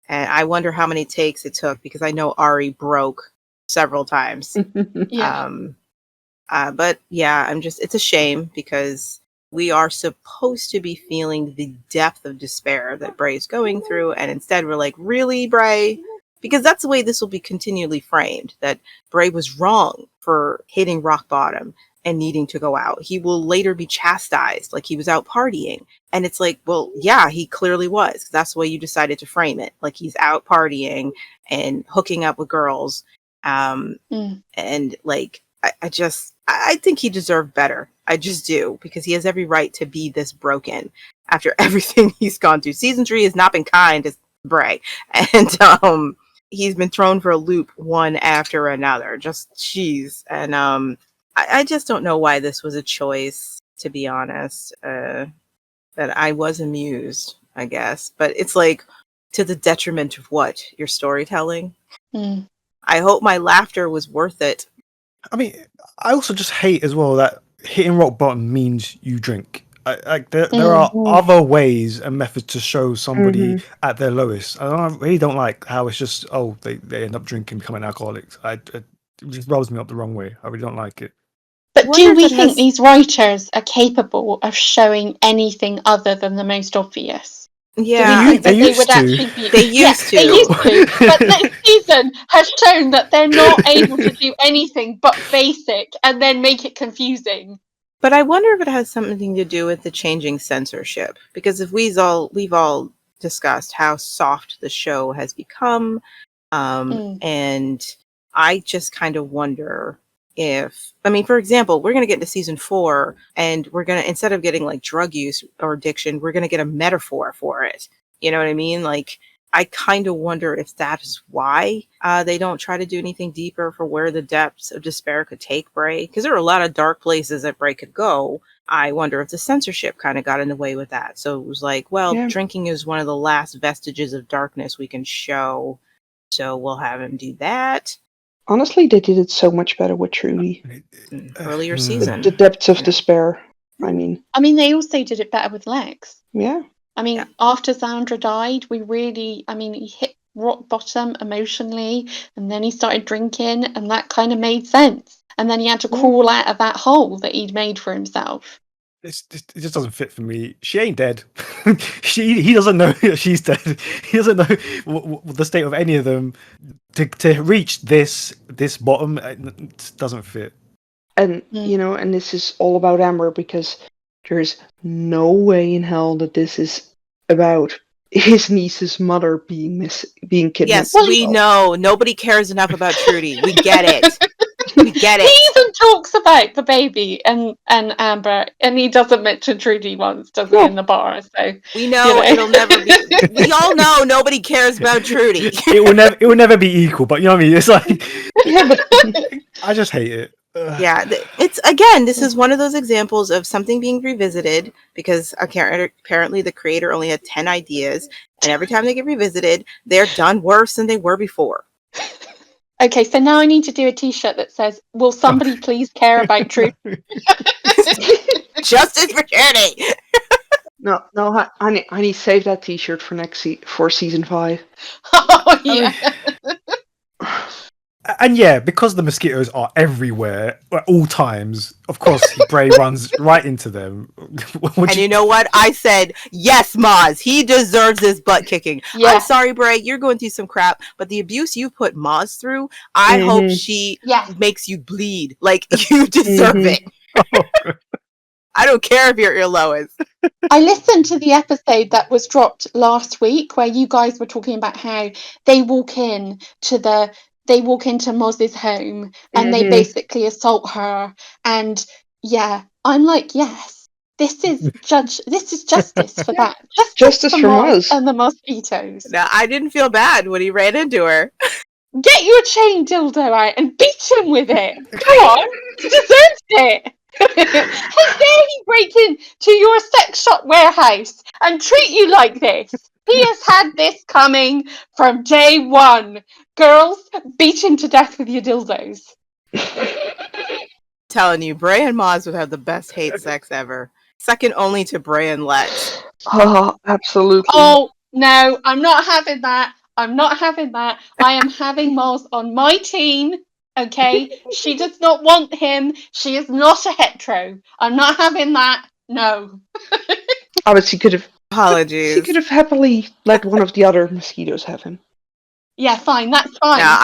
And I wonder how many takes it took, because I know Ari broke several times.
Yeah.
But yeah, it's a shame, because we are supposed to be feeling the depth of despair that Bray is going through, and instead we're like, really, Bray? Because that's the way this will be continually framed, that Bray was wrong for hitting rock bottom and needing to go out. He will later be chastised, like he was out partying. And it's like, well, yeah, he clearly was. That's the way you decided to frame it. Like, he's out partying and hooking up with girls. And like, I think he deserved better. I just do, because he has every right to be this broken after everything he's gone through. Season 3 has not been kind to Bray, and he's been thrown for a loop one after another. Just jeez, and I just don't know why this was a choice, to be honest. But I was amused, I guess. But it's like, to the detriment of what? Your storytelling? I hope my laughter was worth it.
I mean, I also just hate as well that hitting rock bottom means you drink. There are other ways and methods to show somebody at their lowest. I really don't like how it's just, they end up drinking, becoming alcoholics. It just rubs me up the wrong way. I really don't like it.
But do we think these writers are capable of showing anything other than the most obvious?
Yeah,
they used to. They used to. But this season has shown that they're not able to do anything but basic and then make it confusing.
But I wonder if it has something to do with the changing censorship, because if we've all discussed how soft the show has become, and I just kind of wonder if, I mean, for example, we're going to get into season 4, and we're going to, instead of getting like drug use or addiction, we're going to get a metaphor for it. You know what I mean? Like, I kind of wonder if that is why they don't try to do anything deeper for where the depths of despair could take Bray. Because there are a lot of dark places that Bray could go. I wonder if the censorship kind of got in the way with that. So it was like, well, drinking is one of the last vestiges of darkness we can show. So we'll have him do that.
Honestly, they did it so much better with Trudy.
Earlier season.
The depths of despair, I mean.
They also did it better with Lex.
Yeah.
After Sandra died, he hit rock bottom emotionally, and then he started drinking, and that kind of made sense. And then he had to crawl out of that hole that he'd made for himself.
It just doesn't fit for me. She ain't dead. He doesn't know that she's dead. He doesn't know the state of any of them. To reach this bottom, it doesn't fit.
And and this is all about Amber, because there's no way in hell that this is about his niece's mother being kidnapped.
Yes, we know. Nobody cares enough about Trudy. We get it. We get it.
He even talks about the baby and Amber, and he doesn't mention Trudy once, does he, in the bar? So
we know it'll never be. We all know nobody cares about Trudy.
It will never be equal. But you know what I mean? It's like, I just hate it.
Yeah, it's again. This is one of those examples of something being revisited, because apparently the creator only had 10 ideas, and every time they get revisited, they're done worse than they were before.
Okay, so now I need to do a T-shirt that says, "Will somebody please care about Trudy?"
Justice for Trudy.
No, I need to save that T-shirt for season 5.
Oh yeah.
And yeah, because the mosquitoes are everywhere at all times, of course, Bray runs right into them.
You know what? I said, yes, Maz, he deserves this butt kicking. Yeah. I'm sorry, Bray, you're going through some crap, but the abuse you put Maz through, I hope she makes you bleed. Like, you deserve it. I don't care if you're Lois.
I listened to the episode that was dropped last week where you guys were talking about how they walk into Moz's home and they basically assault her. And yeah, I'm like, yes, this is justice for that.
Justice for
Moz
Moz.
and the mosquitoes.
Now, I didn't feel bad when he ran into her.
Get your chain dildo out and beat him with it. Come on, he deserves it. How dare he break into your sex shop warehouse and treat you like this? He has had this coming from day one. Girls, beat him to death with your dildos.
Telling you, Bray and Moz would have the best hate sex ever. Second only to Bray and Lex.
Oh, absolutely.
Oh, no, I'm not having that. I'm not having that. I am having Moz on my team. Okay? She does not want him. She is not a hetero. I'm not having that. No.
Oh, but she could have.
Apologies.
She could have happily let one of the other mosquitoes have him.
Yeah, fine. That's fine.
Yeah,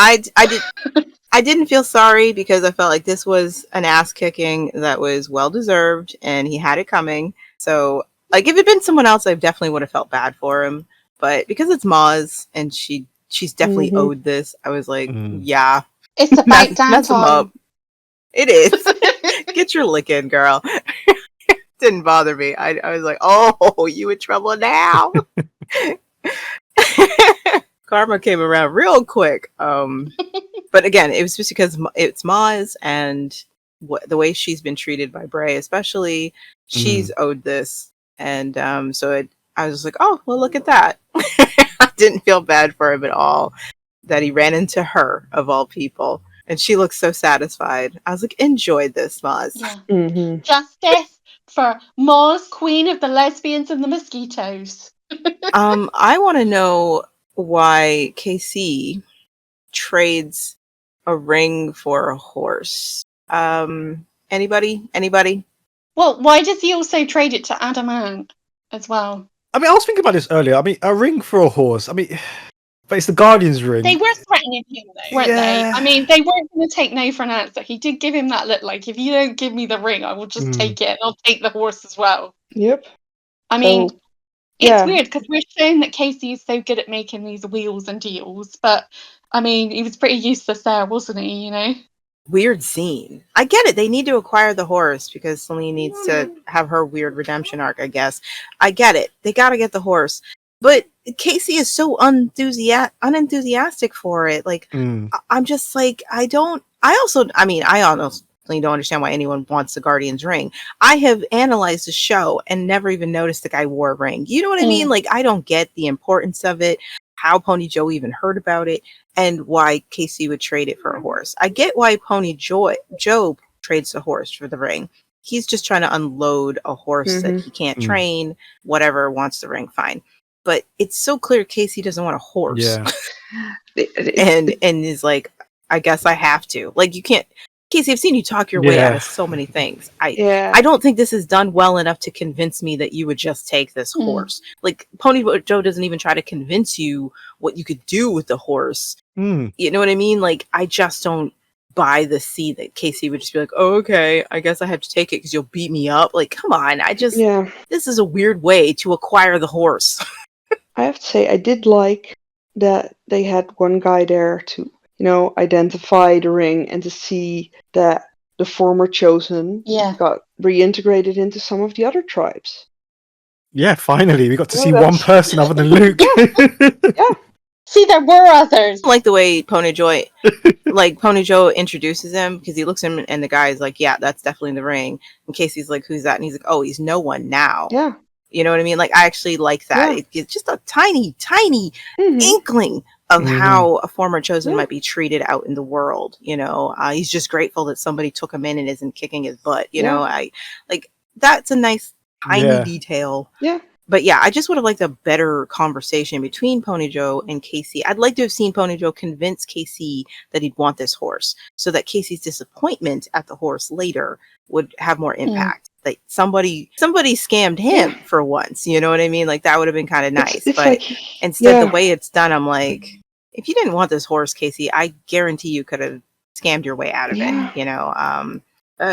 I didn't feel sorry because I felt like this was an ass kicking that was well deserved and he had it coming. So, like, if it had been someone else, I definitely would have felt bad for him. But because it's Moz and she's definitely owed this, I was like, yeah.
It's about damn
mess him
time.
up. It is. Get your lick in, girl. Didn't bother me. I was like, oh, you in trouble now. Karma came around real quick. But again, it was just because it's Moz and the way she's been treated by Bray, especially, she's owed this. And so I was just like, oh, well, look at that. I didn't feel bad for him at all that he ran into her, of all people. And she looked so satisfied. I was like, enjoy this, Moz.
Yeah. Justice for Moz, queen of the lesbians and the mosquitoes.
I want to know why KC trades a ring for a horse. Anybody?
Well, why does he also trade it to Adamant as well?
I mean, I was thinking about this earlier. I mean, a ring for a horse. I mean, but it's the Guardian's ring.
They were threatening him, though, weren't they? I mean, they weren't going to take no for an answer. He did give him that look like, if you don't give me the ring, I will just take it and I'll take the horse as well.
Yep.
I mean, it's weird because we're shown that Casey is so good at making these wheels and deals, but I mean, he was pretty useless there, wasn't he, you know?
Weird scene. I get it. They need to acquire the horse because Salene needs to have her weird redemption arc, I guess. I get it. They got to get the horse. But Casey is so unenthusiastic for it. Like, I'm just like, I honestly don't understand why anyone wants the Guardian's ring. I have analyzed the show and never even noticed the guy wore a ring. You know what I mean? Like, I don't get the importance of it, how Pony Joe even heard about it, and why Casey would trade it for a horse. I get why Pony Joe trades the horse for the ring. He's just trying to unload a horse that he can't train, whatever, wants the ring, fine. But it's so clear Casey doesn't want a horse.
Yeah.
and is like, I guess I have to. Like, you can't. Casey, I've seen you talk your way out of so many things. I don't think this is done well enough to convince me that you would just take this horse. Like, Pony Joe doesn't even try to convince you what you could do with the horse. You know what I mean? Like, I just don't buy the seed that Casey would just be like, oh, okay, I guess I have to take it because you'll beat me up. Like, come on. This is a weird way to acquire the horse.
I have to say, I did like that they had one guy there to, identify the ring and to see that the former chosen got reintegrated into some of the other tribes.
Yeah, finally, we got to see one person other than Luke.
Yeah.
See, there were others.
I like the way Pony Joe introduces him, because he looks at him and the guy's like, yeah, that's definitely the ring. And Casey's like, who's that? And he's like, oh, he's no one now.
Yeah.
You know what I mean? Like, I actually like that.
Yeah.
It's just a tiny inkling of how a former chosen might be treated out in the world. He's just grateful that somebody took him in and isn't kicking his butt. That's a nice tiny detail.
Yeah.
But yeah, I just would have liked a better conversation between Pony Joe and Casey. I'd like to have seen Pony Joe convince Casey that he'd want this horse, so that Casey's disappointment at the horse later would have more impact. Like, somebody scammed him for once. You know what I mean? Like, that would have been kind of nice.
It's
but
like,
instead, the way it's done, I'm like, if you didn't want this horse, Casey, I guarantee you could have scammed your way out of it.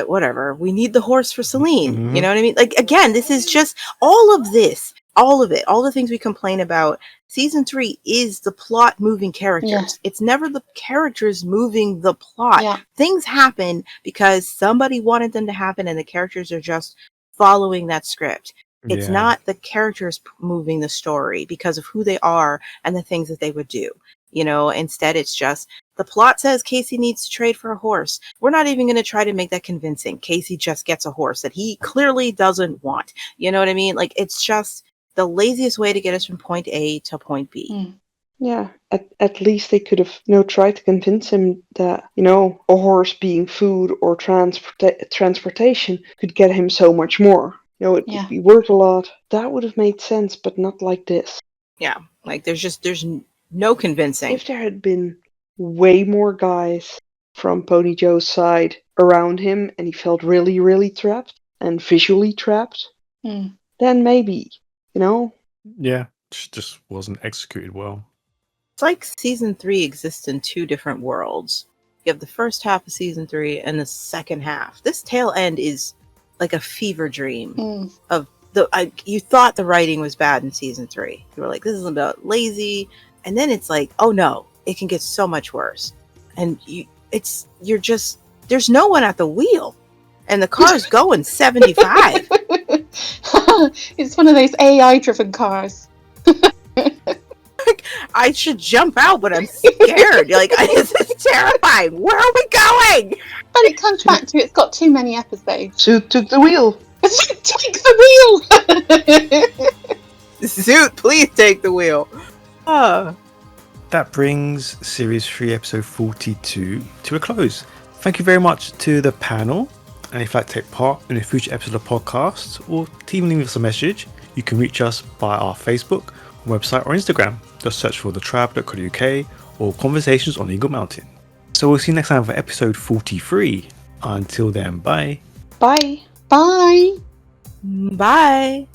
whatever. We need the horse for Salene.
Mhm.
You know what I mean? Like, again, this is just all of this, all of it, all the things we complain about. Season 3 is the plot moving characters.
Yeah.
It's never the characters moving the plot.
Yeah.
Things happen because somebody wanted them to happen, and the characters are just following that script. It's
Yeah.
not the characters moving the story because of who they are and the things that they would do. You know, instead it's just the plot says Casey needs to trade for a horse. We're not even going to try to make that convincing. Casey just gets a horse that he clearly doesn't want. You know what I mean? Like, it's just the laziest way to get us from point A to point B.
Mm.
Yeah, at least they could have, tried to convince him that, a horse being food or transportation could get him so much more. It
Yeah.
could be worth a lot. That would have made sense, but not like this.
Yeah, like there's no convincing.
If there had been way more guys from Pony Joe's side around him and he felt really, really trapped and visually trapped,
Mm.
then maybe,
Yeah, just wasn't executed well.
It's like season 3 exists in two different worlds. You have the first half of season 3 and the second half. This tail end is like a fever dream
Mm.
of you thought the writing was bad in season 3. You were like, this is about lazy, and then it's like, oh no, it can get so much worse. And there's no one at the wheel, and the car's going 75.
It's one of those AI-driven cars.
I should jump out, but I'm scared. You're like, this is terrifying. Where are we going?
But it comes back to it's got too many episodes.
Suit took the wheel.
Take the wheel!
Suit, please take the wheel.
That brings Series 3, Episode 42 to a close. Thank you very much to the panel. And if you'd like to take part in a future episode of the podcast, or to even leave us a message, you can reach us by our Facebook, website, or Instagram. Just search for thetribe.co.uk or Conversations on Eagle Mountain. So we'll see you next time for episode 43. Until then, bye.
Bye.
Bye!
Bye.